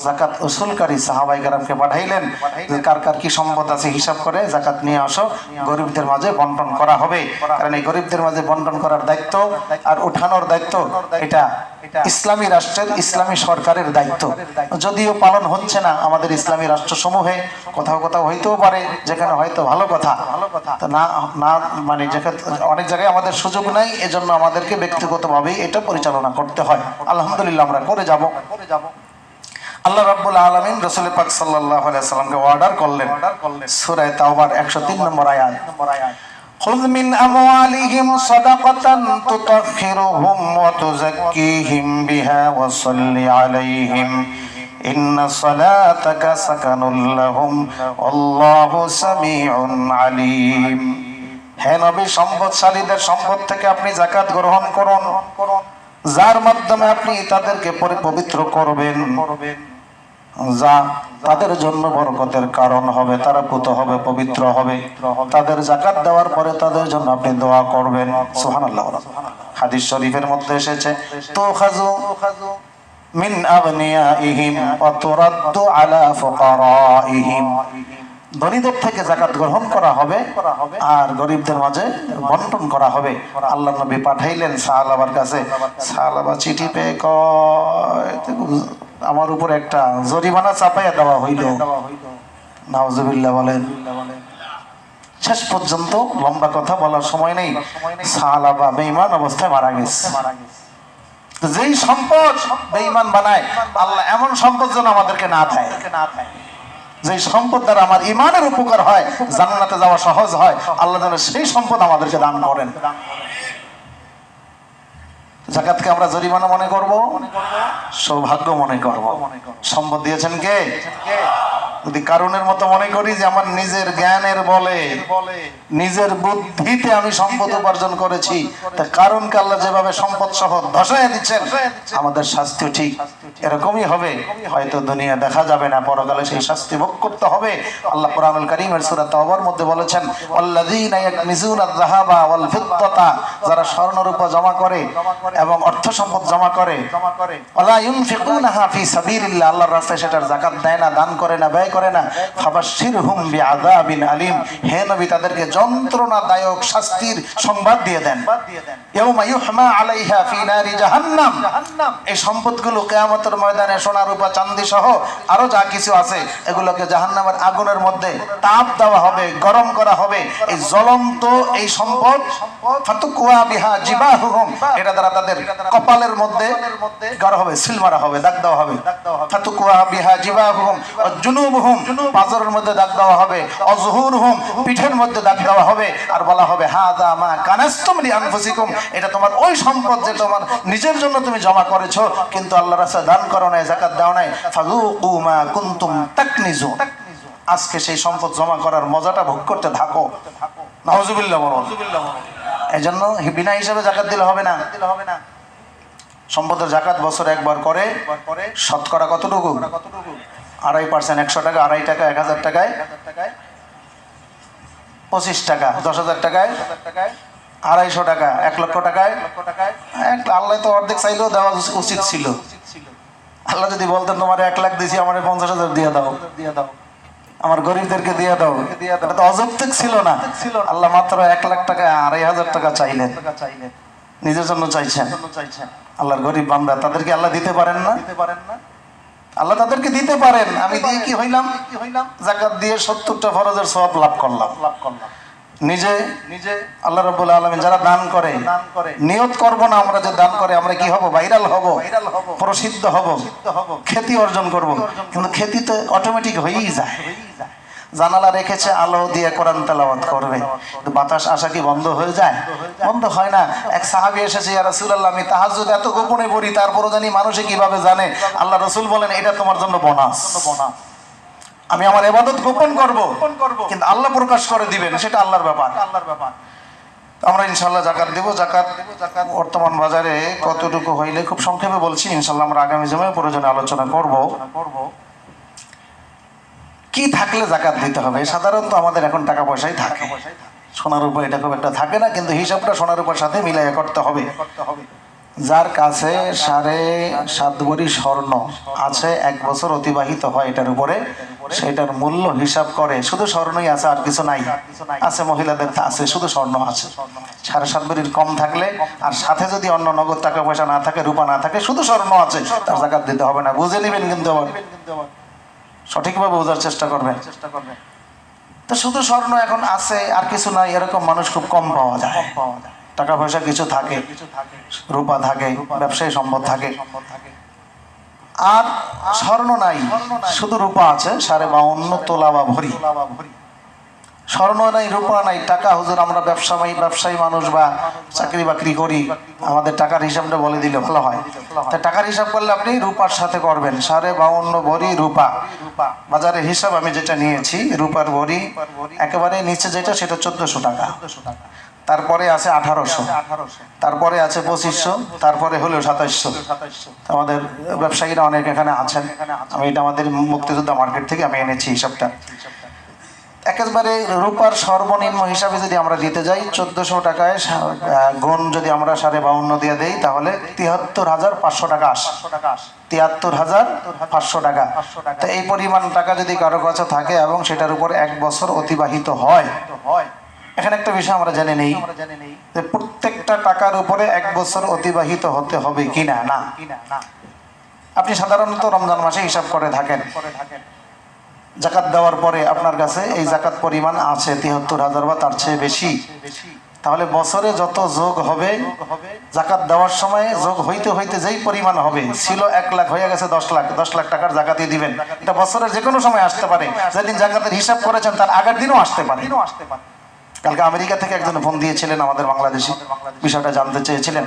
যাকাত উসুলকারী সাহাবায়ে কেরামকে পাঠাইলেন যে কার কার কি সম্পদ আছে হিসাব করে যাকাত নিয়ে আসো, গরিবদের মাঝে বন্টন করা হবে। কারণ এই গরিবদের মাঝে বন্টন করার দায়িত্ব আর উঠানোর দায়িত্ব এটা ইসলামী রাষ্ট্রের, ইসলামী সরকারের দায়িত্ব। যদিও পালন হচ্ছে না আমাদের ইসলামী রাষ্ট্রসমূহে, কোথাও কোথাও হইতেও পারে যেখানে হয়তো ভালো কথা, তো না মানে যেখানে অনেক জায়গায় আমাদের সুযোগ নাই, এজন্য আমাদেরকে ব্যক্তিগতভাবেই এটা পরিচালনা করতে হয়। আলহামদুলিল্লাহ আমরা করে যাব। আল্লাহ রাব্বুল আলামিন রাসূল পাক সাল্লাল্লাহু আলাইহি ওয়াসাল্লামকে অর্ডার করলেন, সূরা তাওবার 103 নম্বর আয়াত, খুয মিন আমওয়ালিহিম সাদাকাতান তুতাহহিরুহুম ওয়া তুযাক্কিহিম বিহা ওয়া সাল্লি আলাইহিম ইন্না সালাতাকা সাকানুল লাহুম আল্লাহু সামিউন আলিম। হে নবী, সম্পদশালীদের সম্পদ থেকে আপনি যাকাত গ্রহণ করুন, যার মাধ্যমে আপনি তাদেরকে পবিত্র করবেন, যা তাদের জন্য বরকতের কারণ হবে, তারা পুত হবে, পবিত্র হবে। তাদের যাকাত দেওয়ার পরে তাদের জন্য আপনি দোয়া করবেন। সুবহানাল্লাহ। হাদিস শরীফের মধ্যে এসেছে, তুখাযু মিন আগনিয়াইহিম ওয়া তুরাদ্দু আলা ফুকারাইহিম, ধনীদের থেকে যাকাত গ্রহণ করা হবে আর গরিবদের মাঝে বন্টন করা হবে। আল্লাহ নবী পাঠাইলেন সাহাবার কাছে। সাহাবা চিঠি পেয়ে কয়, আমার উপর একটা জরিমানা চাপাইয়া দেওয়া হইল। নাউজুবিল্লাহ বলেন। শেষ পর্যন্ত লম্বা কথা বলার সময় নেই, সাহাবা বেঈমান অবস্থায় মারা গেছে। যেই সম্পদ বেঈমান বানায়, আল্লাহ এমন সম্পদ যেন আমাদেরকে না দেয়, যে সম্পদ দ্বারা আমার ইমানের উপকার হয়, জান্নাতে যাওয়া সহজ হয়, আল্লাহ যেন সেই সম্পদ আমাদেরকে দান করেন। যাকাতকে আমরা জরিমানা মনে করব, সৌভাগ্য মনে করব। সম্পদ দিয়েছেন কে? যদি কারণের মতো মনে করি যে আমার নিজের জ্ঞানের বলে, নিজের বুদ্ধিতে আমি সম্পদ উপার্জন করেছি, তা কারণকে আল্লাহ যেভাবে সম্পদ সহ ধসায় দিচ্ছেন, আমাদের শাস্তি ঠিক এরকমই হবে। হয়তো দুনিয়া দেখা যাবে না, পরকালে সেই শাস্তি ভোগ করতে হবে। আল্লাহ কোরআনুল কারীমের সূরা তাওবার মধ্যে বলেছেন, আল্লাযীনা ইয়াকনিজুনা আয-যাহাবা ওয়াল ফিদ্দাতা, যারা স্বর্ণ রূপা জমা করে এবং অর্থ সম্পদ জমা করে, ওয়ালা ইউনফিকুনাহা ফি সাবিলিল্লাহ, আল্লাহর রাস্তায় সেটার যাকাত দেয় না, দান করে না, ব্যয় করে না, ফাবাশশিরহুম বিআযাবিন আলীম, হে নবী তাদেরকে যন্ত্রণাদায়ক শাস্তির সংবাদ দিয়ে দেন। ইয়াউমা ইউহমা আলাইহা ফি নারি জাহান্নাম, এই সম্পদগুলো কিয়ামতের ময়দানে সোনা রূপা চাঁদি সহ আরো যা কিছু আছে এগুলোকে জাহান্নামের আগুনের মধ্যে তাপ দেওয়া হবে, গরম করা হবে। এই জ্বলন্ত এই সম্পদ ফাতুকুয়া বিহা জিবাহুহুম, এটা দ্বারা তাদের কপালের মধ্যে করা হবে, সিল মারা হবে, দাগ দেওয়া হবে। ফাতুকুয়া বিহা জিবাহুহুম ওয়া জুনুবুহুম, পাজরের মধ্যে দাগ দেওয়া হবে, অজহুরহুম, পিঠের মধ্যে দাগ দেওয়া হবে। আর বলা হবে হাযা মা কানাসতুম লিআনফুসিকুম, এটা তোমার ওই সম্পদ যে তোমার নিজের জন্য তুমি জমা করেছো কিন্তু আল্লাহর রাস্তায় দান করো নাই, যাকাত দাও নাই। ফাযুকু মা কুনতুম তাকনিজুন, আজকে সেই সম্পদ জমা করার মজাটা ভোগ করতে থাকো। নাউজুবিল্লাহ বলুন। এজন্য বিনা হিসাবে যাকাত দিলে হবে না। সম্পদের যাকাত বছরে একবার করে, শতকরা কতটুকু? 2.5%, 100 টাকা, 2.5 টাকা, 1000 টাকায় 25 টাকা, 10,000 টাকায় 250 টাকা, 1 লক্ষ টাকায় আল্লাহ তো অর্ধেক চাইলেও দেওয়া উচিত ছিল। আল্লাহ যদি বলতেন তোমার 1 লাখ দিয়েছি, আমার 50,000 দিয়ে দাও, আমার গরিবদেরকে দিয়ে দাও, এটা তো অযৌক্তিক ছিল না। আল্লাহ মাত্র 1 লাখ টাকা 2,500 টাকা চাইলেন, নিজের জন্য চাইছেন। আল্লাহর গরিব বান্দা, তাদেরকে আল্লাহ দিতে পারেন না? আল্লাহ তাদেরকে দিতে পারেন। আমি দিয়ে কি হইলাম? যাকাত দিয়ে 70টা ফরজের সওয়াব লাভ করলাম। নিজে আল্লাহ রাব্বুল আলামিন যারা দান করে, নিয়ত করব না আমরা যে দান করে আমরা কি হব? ভাইরাল হব, প্রসিদ্ধ হব, খ্যাতি অর্জন করব। কিন্তু খ্যাতি তো অটোমেটিক হয়েই যায়। জানালা রেখেছে, আলো দিয়ে কোরআন তেলাওয়াত করবে, বাতাস আসা কি বন্ধ হয়ে যায়? বন্ধ হয় না। এক সাহাবী এসেছে, ইয়া রাসূলুল্লাহ আমি তাহাজ্জুদ এত গোপনে পড়ি, তারপরও জানি মানুষে কিভাবে জানে। আল্লাহ রাসূল বলেন এটা তোমার জন্য বোনাস। আমি আমার ইবাদত গোপন করব, কিন্তু আল্লাহ প্রকাশ করে দিবেন, সেটা আল্লাহর ব্যাপার। আমরা ইনশাআল্লাহ যাকাত দেব। যাকাত বর্তমান বাজারে কতটুকু হইলে, খুব সংক্ষেপে বলছি, ইনশাআল্লাহ আমরা আগামী জুমায় প্রয়োজনে আলোচনা করব। কি থাকলে যাকাত দিতে হবে? সাধারণত আমাদের এখন টাকা পয়সাই থাকে, সোনার উপর এটা খুব একটা থাকে না, কিন্তু হিসাবটা সোনার উপর সাথে মিলাই করতে হবে। যার কাছে 7.5 ভরি স্বর্ণ আছে, 1 বছর অতিবাহিত হয় এটার উপরে, সেটার মূল্য হিসাব করে, শুধু স্বর্ণই আছে আর কিছু নাই। আছে মহিলাদের আছে, শুধু স্বর্ণ আছে। 7.5 ভরির কম থাকলে আর সাথে যদি অন্য নগদ টাকা পয়সা না থাকে, রূপা না থাকে, শুধু স্বর্ণ আছে, তার যাকাত দিতে হবে না। বুঝে নেবেন কিন্তু আবার সঠিকভাবে বোঝার চেষ্টা করবেন। তো শুধু স্বর্ণ এখন আছে আর কিছু নাই, এরকম মানুষ খুব কম পাওয়া যায়। টাকা পয়সা কিছু থাকে, রূপা থাকে, ব্যবসায়ী সম্পদ থাকে, আর স্বর্ণ নাই, শুধু রূপা আছে 52.5 তোলা বা ভরি। স্বর্ণ নাই, রূপা নাই, টাকা হুজুর আমরা ব্যবসায়ী মানুষ বা চাকরি বাকরি করি, আমাদের টাকার হিসাবটা বলে দিলে ভালো হয়। তাই টাকার হিসাব করলে আপনি রূপার সাথে করবেন। 52.5 ভরি রূপা, বাজারের হিসাব আমি যেটা নিয়েছি, রূপার ভরি একেবারে নিচে যেটা, সেটা 1400 টাকা, তারপরে আছে 1800, তারপরে আছে 2500, তারপরে হলো 2700। আমাদের ব্যবসায়ীরা অনেক এখানে আছেন, আমি এটা আমাদের মুক্তিযোদ্ধা মার্কেট থেকে আমি এনেছি হিসাবটা। একেবারে রূপার সর্বনিম্ন হিসাবে যদি আমরা দিতে যাই, 1400 টাকায় গুণ যদি আমরা 52.5 দিয়ে দেই, তাহলে 73,500 টাকা আসে। 73,500 টাকা। তো এই পরিমাণ টাকা যদি কারো কাছে থাকে এবং সেটার উপর 1 বছর অতিবাহিত হয়, এখানে একটা বিষয় আমরা জেনে নেই যে প্রত্যেকটা টাকার উপরে 1 বছর অতিবাহিত হতে হবে কিনা। না, আপনি সাধারণত রমজান মাসে হিসাব করে থাকেন, যাকাত দেওয়ার পরে আপনার কাছে এই যাকাত পরিমাণ আছে 73,000 বা তার চেয়ে বেশি, তাহলে বছরে যত যোগ হবে, যাকাত দেওয়ার সময় যোগ হইতে হইতে যেই পরিমাণ হবে, ছিল 1 লাখ হয়ে গেছে 10 লাখ, 10 লাখ টাকার যাকাতই দিবেন। এটা বছরের যে কোনো সময় আসতে পারে, যেদিন যাকাতের হিসাব করেছেন তার আগের দিনও আসতে পারে। কালকে আমেরিকা থেকে একজন ফোন দিয়েছিলেন আমাদের বাংলাদেশি, বিষয়টা জানতে চেয়েছিলেন।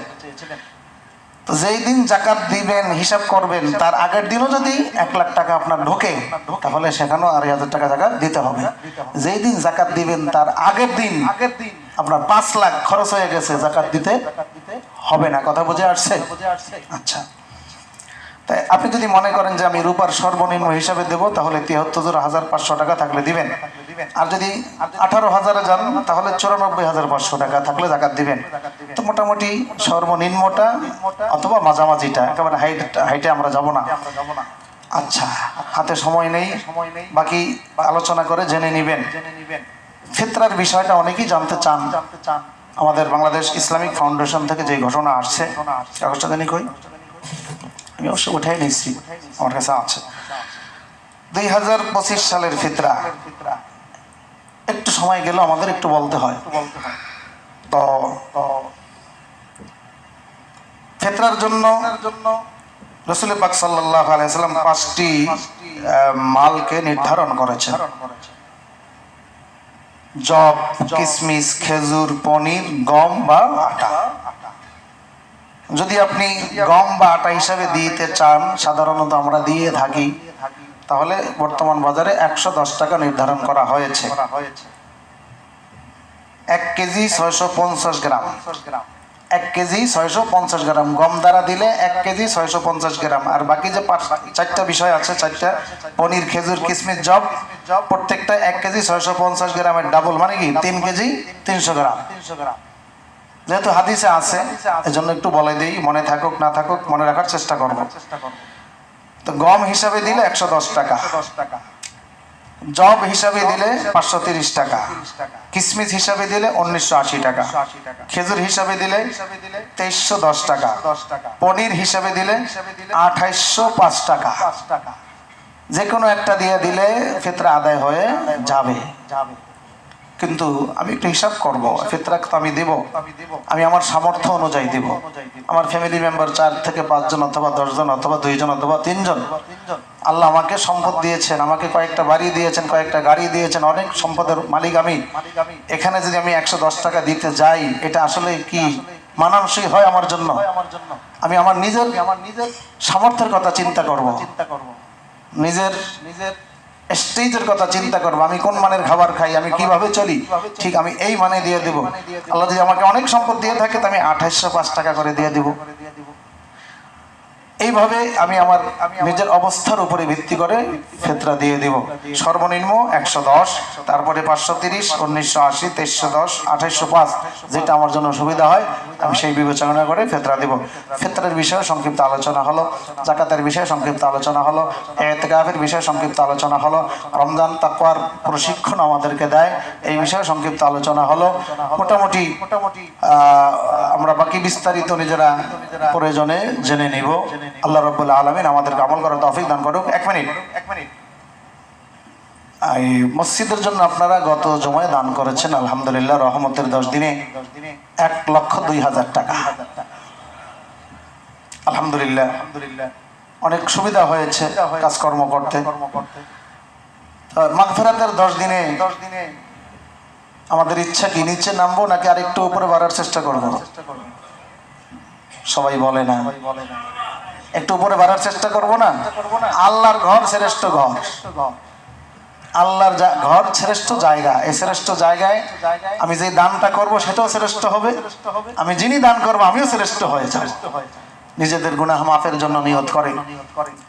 তো যেই দিন যাকাত দিবেন, হিসাব করবেন, তার আগের দিনও যদি 1 লাখ টাকা আপনার ঢোকে, তাহলে সেখানেও 2,500 টাকা যাকাত দিতে হবে। যেই দিন যাকাত দিবেন তার আগের দিন আপনার 5 লাখ খরচ হয়ে গেছে, যাকাত দিতে হবে না। কথা বুঝে আসছে? আচ্ছা, তাই আপনি যদি মনে করেন যে আমি রূপার সর্বনিম্ন হিসাবে দেব, তাহলে 73,500 টাকা থাকলে দিবেন। আর যদি 18,000-এ যান, তাহলে 94,500 টাকা থাকলে যাকাত দিবেন। তো মোটামুটি সর্বনিম্নটা অথবা মাঝামাঝিটা, একেবারে হাইটে আমরা যাব না। আচ্ছা, হাতে সময় নেই, বাকি আলোচনা করে জেনে নেবেন। ফিতরার বিষয়টা অনেকেই জানতে চান। আমাদের বাংলাদেশ ইসলামিক ফাউন্ডেশন থেকে যে ঘটনা আসছে, কাগজটা জানি কই, আমি অবশ্য উঠাই নিচ্ছি, আমার কাছে আছে। 2025 সালের ফিতরা, একটু সময় গেল আমাদের একটু বলতে হয়। তো ফিতরার জন্য রাসূল পাক সাল্লাল্লাহু আলাইহি ওয়াসাল্লাম 5টি মালকে নির্ধারণ করেছেন: জব, কিশমিশ, খেজুর, পনির, গম বা আটা। যদি আপনি গম বা আটা হিসাবে দিতে চান, সাধারণত আমরা দিয়ে থাকি, তাহলে বর্তমান বাজারে 110 টাকা নির্ধারণ করা হয়েছে। 1 কেজি 650 গ্রাম, 1 কেজি 650 গ্রাম গম দ্বারা দিলে 1 কেজি 650 গ্রাম। আর বাকি যে 4টা বিষয় আছে, 4টা পনির, খেজুর, কিশমিশ, জব, প্রত্যেকটা 1 কেজি 650 গ্রামের ডাবল, মানে কি 3 কেজি 300 গ্রাম। যেহেতু হাদিসে আছে, এজন্য একটু বলে দিই, মনে থাকুক না থাকুক মনে রাখার চেষ্টা করব। তো গম হিসাবে দিলে 110 টাকা, জব হিসাবে দিলে 530 টাকা, কিশমিশ হিসাবে দিলে 1980 টাকা, খেজুর হিসাবে দিলে 2310 টাকা, পনির হিসাবে দিলে 2805 টাকা। যে কোনো একটা দিয়ে দিলে ফিতরা আদায় হয়ে যাবে। কিন্তু আমি একটু হিসাব করব, ফিতরা তো আমি দেব, আমি আমার সামর্থ্য অনুযায়ী দেব। আমার ফ্যামিলি মেম্বার 4 থেকে 5 জন অথবা 10 জন অথবা 2 জন অথবা 3 জন। আল্লাহ আমাকে সম্পদ দিয়েছেন, আমাকে কয়েকটা বাড়ি দিয়েছেন, কয়েকটা গাড়ি দিয়েছেন, অনেক সম্পদের মালিক আমি। এখানে যদি আমি 110 টাকা দিতে যাই, এটা আসলে কি মানানসই হয় আমার জন্য? আমি আমার নিজের সামর্থ্যের কথা চিন্তা করব, নিজের স্টেজের কথা চিন্তা করবো, আমি কোন মানের খাবার খাই, আমি কিভাবে চলি, ঠিক আমি এই মানে দিয়ে দেব। আল্লাহ যদি আমাকে অনেক সম্পদ দিয়ে থাকে, তো আমি 2805 টাকা করে দিয়ে দেব। এইভাবে আমি আমার নিজের অবস্থার উপরে ভিত্তি করে ফিতরা দিয়ে দিব। সর্বনিম্ন 110, তারপরে 530, 1980, 2310, 2805, যেটা আমার জন্য সুবিধা হয় আমি সেই বিবেচনা করে ফিতরা দিব। ফিতরার বিষয়ে সংক্ষিপ্ত আলোচনা হলো, যাকাতের বিষয়ে সংক্ষিপ্ত আলোচনা হলো, ইতিকাফের বিষয়ে সংক্ষিপ্ত আলোচনা হলো, রমজান তাকওয়ার প্রশিক্ষণ আমাদেরকে দেয়, এই বিষয়ে সংক্ষিপ্ত আলোচনা হলো। মোটামুটি আমরা বাকি বিস্তারিত নিজেরা প্রয়োজনে জেনে নিব। আল্লাহ রাব্বুল আলামিন আমাদেরকে আমল করার তৌফিক দান করুক। 1 মিনিট। এই মসজিদের জন্য আপনারা গত জমায় দান করেছেন, আলহামদুলিল্লাহ, রহমতের 10 দিনে 1,02,000 টাকা। আলহামদুলিল্লাহ, অনেক সুবিধা হয়েছে কাজকর্ম করতে। মাগফিরাতের 10 দিনে আমাদের ইচ্ছা কি নিচে নামবো নাকি আরেকটু উপরে বাড়ার চেষ্টা করব? সবাই বলে না, একটু উপরে বাড়ার চেষ্টা করব না? আল্লাহর ঘর শ্রেষ্ঠ ঘর, আল্লাহর ঘর শ্রেষ্ঠ জায়গা। এই শ্রেষ্ঠ জায়গায় আমি যে দানটা করব সেটাও শ্রেষ্ঠ হবে, আমি যিনি দান করবো আমিও শ্রেষ্ঠ হয়ে যাব। নিজেদের গুনাহ মাফের জন্য নিয়ত করে,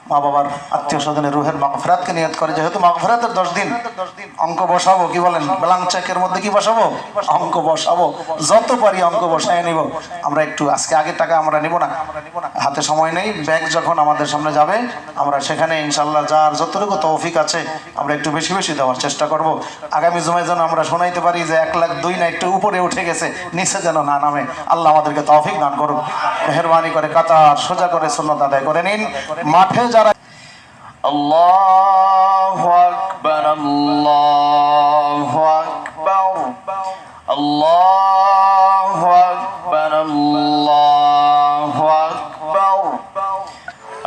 মা বাবার আত্মীয় স্বজনের রুহের মাগফিরাতকে নিয়ত করে। যেহেতু মাগফিরাতের 10 দিন, অঙ্ক বসাবো, কি বলেন, ব্ল্যাঙ্ক চেকের মধ্যে কি বসাবো? অঙ্ক বসাবো, যত পারি অঙ্ক বসায় নিব। আমরা একটু আজকে আগের টাকা আমরা নিব না, হাতে সময় নেই। ব্যাগ যখন আমাদের সামনে যাবে, আমরা সেখানে ইনশাল্লাহ যার যতটুকু তৌফিক আছে আমরা একটু বেশি বেশি দেওয়ার চেষ্টা করব। আগামী জুমায় যেন আমরা শোনাইতে পারি যে 1,02,000 না, একটু উপরে উঠে গেছে, নিচে যেন না নামে। আল্লাহ আমাদেরকে তৌফিক দান করুন। মেহেরবানি করে কাতার সোজা করে সুন্নাত আদায় করে নিন। মাঠে যারা আল্লাহু আকবার, আল্লাহু আকবার, আল্লাহু আকবার, আল্লাহু আকবার।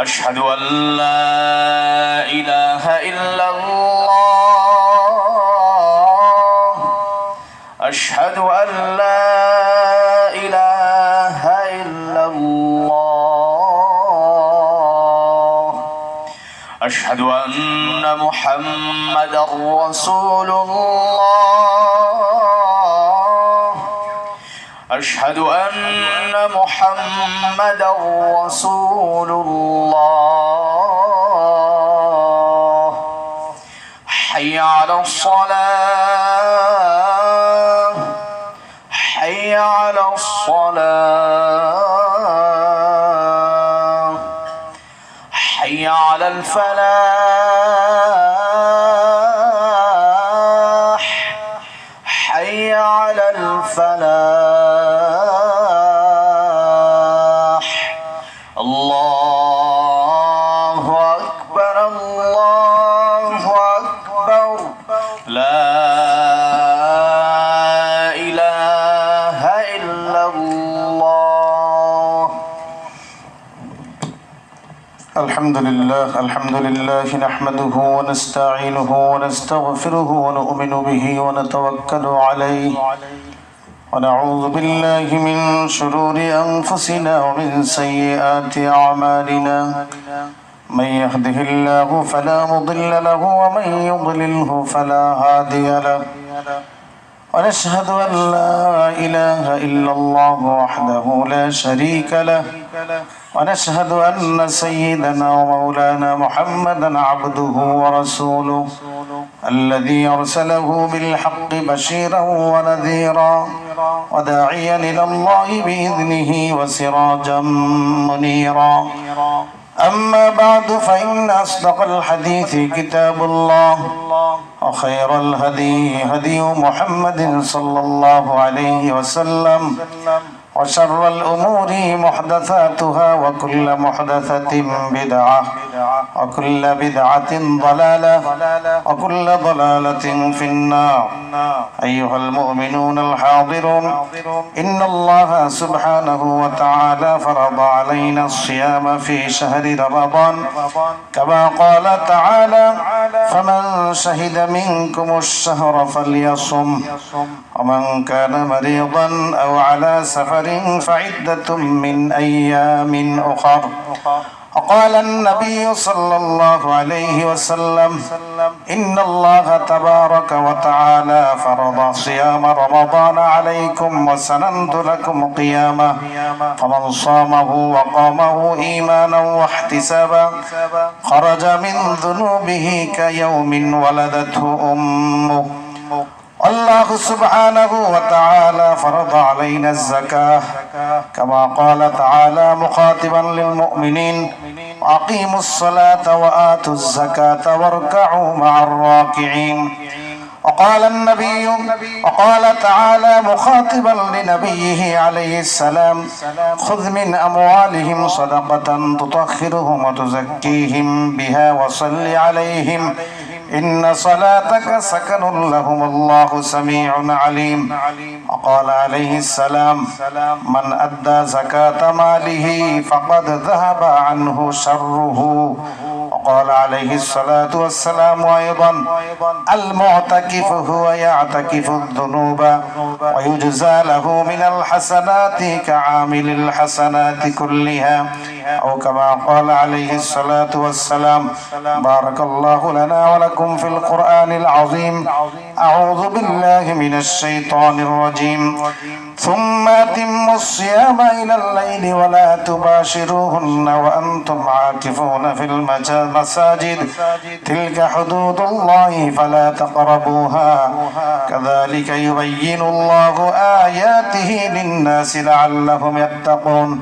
আশহাদু আল্লা ইলাহা ইল্লাল্লাহ, আশহাদু আল্লা ইলাহা ইল্লাল্লাহ, আশহাদু আন্না মুহাম্মাদার রাসূলুল্লাহ, আশহাদু আন্না মুহাম্মাদার রাসূলুল্লাহ। হাইয়া আলাস সালাহ, হাইয়া আলাস সালাহ, حي على الفلاح حي على الفلاح الله أكبر الله أكبر لا إله إلا الله. الحمد لله نحمده ونستعينه ونستغفره ونؤمن به ونتوكل عليه ونعوذ بالله من شرور أنفسنا ومن سيئات أعمالنا من يهده الله فلا مضل له ومن يضلله فلا هادي له ونشهد أن لا إله إلا الله وحده لا شريك له ونشهد أن سيدنا ومولانا محمدا عبده ورسوله الذي أرسله بالحق بشيرا ونذيرا وداعيا إلى الله بإذنه وسراجا منيرا. أما بعد فإن أصدق الحديث كتاب الله وخير الهدي هدي محمد صلى الله عليه وسلم وشر الأمور محدثاتها وكل محدثة بدعة وكل بدعة ضلالة وكل ضلالة في النار. أيها المؤمنون الحاضرون إن الله سبحانه وتعالى فرض علينا الصيام في شهر رمضان كما قال تعالى فمن شهد منكم الشهر فليصم ومن كان مريضا أو على سفر فعدة من أيام أخر. وقال النبي صلى الله عليه وسلم إن الله تبارك وتعالى فرض صيام رمضان عليكم وسننت لكم قيامه فمن صامه وقامه إيمانا واحتسابا خرج من ذنوبه كيوم ولدته أمه. الله سبحانه وتعالى فرض علينا الزكاة كما قال تعالى مخاطبا للمؤمنين أقيموا الصلاة وآتوا الزكاة واركعوا مع الراكعين. وقال تعالى مخاطبا لنبيه عليه السلام خذ من أموالهم صدقة تطهرهم وتزكيهم بها وصل عليهم إن صلاتك سكن لهم الله سميع عليم. وقال عليه السلام من أدى زكاة ماله فقد ذهب عنه شره. وقال عليه الصلاة والسلام أيضا المعتكف هو يعتكف الذنوب ويجزى له من الحسنات كعامل الحسنات كلها أو كما قال عليه الصلاة والسلام. بارك الله لنا ولكم في القرآن العظيم. أعوذ بالله من الشيطان الرجيم. ثم أتموا الصيام إلى الليل ولا تباشروهن وأنتم عاكفون في المساجد تلك حدود الله فلا تقربوها كذلك يبين الله آياته للناس لعلهم يتقون.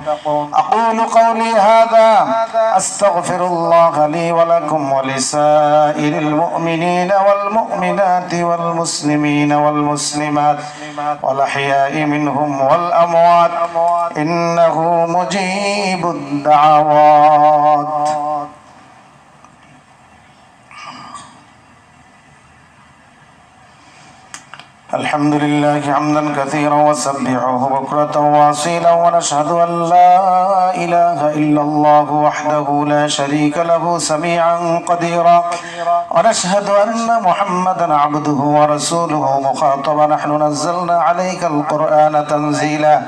أقول قولي هذا أستغفر الله لي ولكم ولسائر المؤمنين والمؤمنات والمسلمين والمسلمات والأحياء منهم والأموات إنه مجيب الدعوات. الحمد لله حمدا كثيرا وسبحه بكرة واصيلا ونشهد أن لا إله إلا الله وحده لا شريك له سميعا قديرا ونشهد أن محمدا عبده ورسوله مخاطبا نحن نزلنا عليك القرآن تنزيلا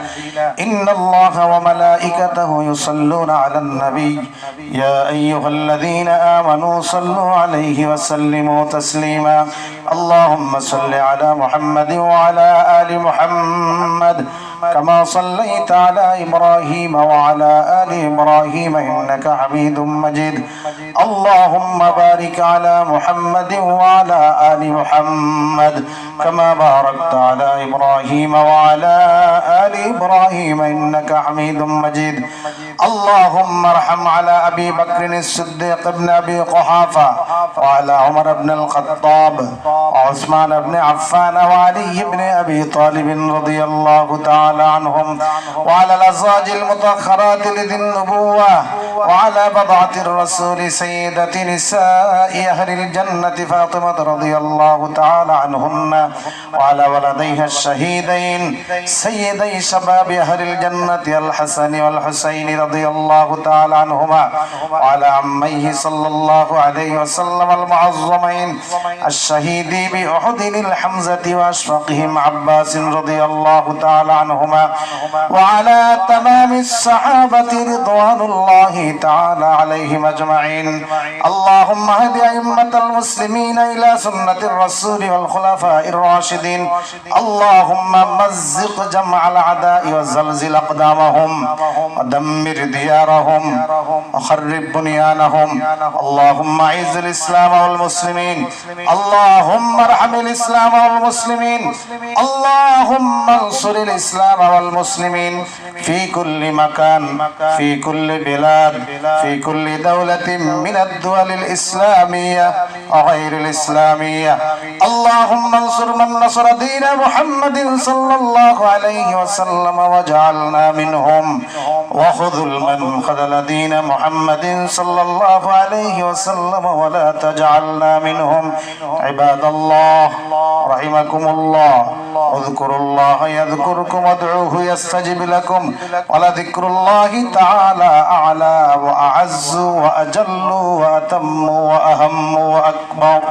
إن الله وملائكته يصلون على النبي يا أيها الذين آمنوا صلوا عليه وسلموا تسليما. اللهم صل على محمد وعلى آل محمد كما صليت على إبراهيم وعلى آل إبراهيم إنك حميد مجيد اللهم بارك على محمد وعلى آل محمد كما باركت على إبراهيم وعلى آل إبراهيم إنك حميد مجيد اللهم ارحم على أبي بكر الصديق بن أبي قحافة وعلى عمر بن الخطاب وعثمان بن عفان وعلي بن أبي طالب رضي الله تعالى عنهم وعلى الأزواج المطهرات لذي النبوة وعلى بضعة الرسول سيدة نساء أهل الجنة فاطمة رضي الله تعالى عنهن وعلى ولديها الشهيدين سيدي شباب أهل الجنة الحسن والحسين رضي الله تعالى عنهما وعلى عميه صلى الله عليه وسلم المعظمين الشهيد بأحد الحمزة وأشفقهم عباس رضي الله تعالى عنهما وعلى تمام الصحابة رضوان الله تعالى عليهم أجمعين اللهم اهد أئمة المسلمين إلى سنة الرسول والخلفاء الراشدين اللهم مزق جمع الأعداء وزلزل أقدامهم ودمر ديارهم وخرب بنيانهم اللهم أعز الإسلام والمسلمين اللهم ارحم الإسلام والمسلمين اللهم انصر الإسلام والمسلمين في كل مكان في كل بلاد في كل دولة من الدول الإسلامية وغير الإسلامية اللهم انصر من نصر دين محمد صلى الله عليه وسلم واجعلنا منهم وخذل من خذل دين محمد صلى الله عليه وسلم ولا تجعلنا منهم عباد الله رحمكم الله اذكروا الله يذكركم وادعوه يستجب لكم ولذكر الله تعالى أعلى وأعز وأجل وأتم وأهم وأكبر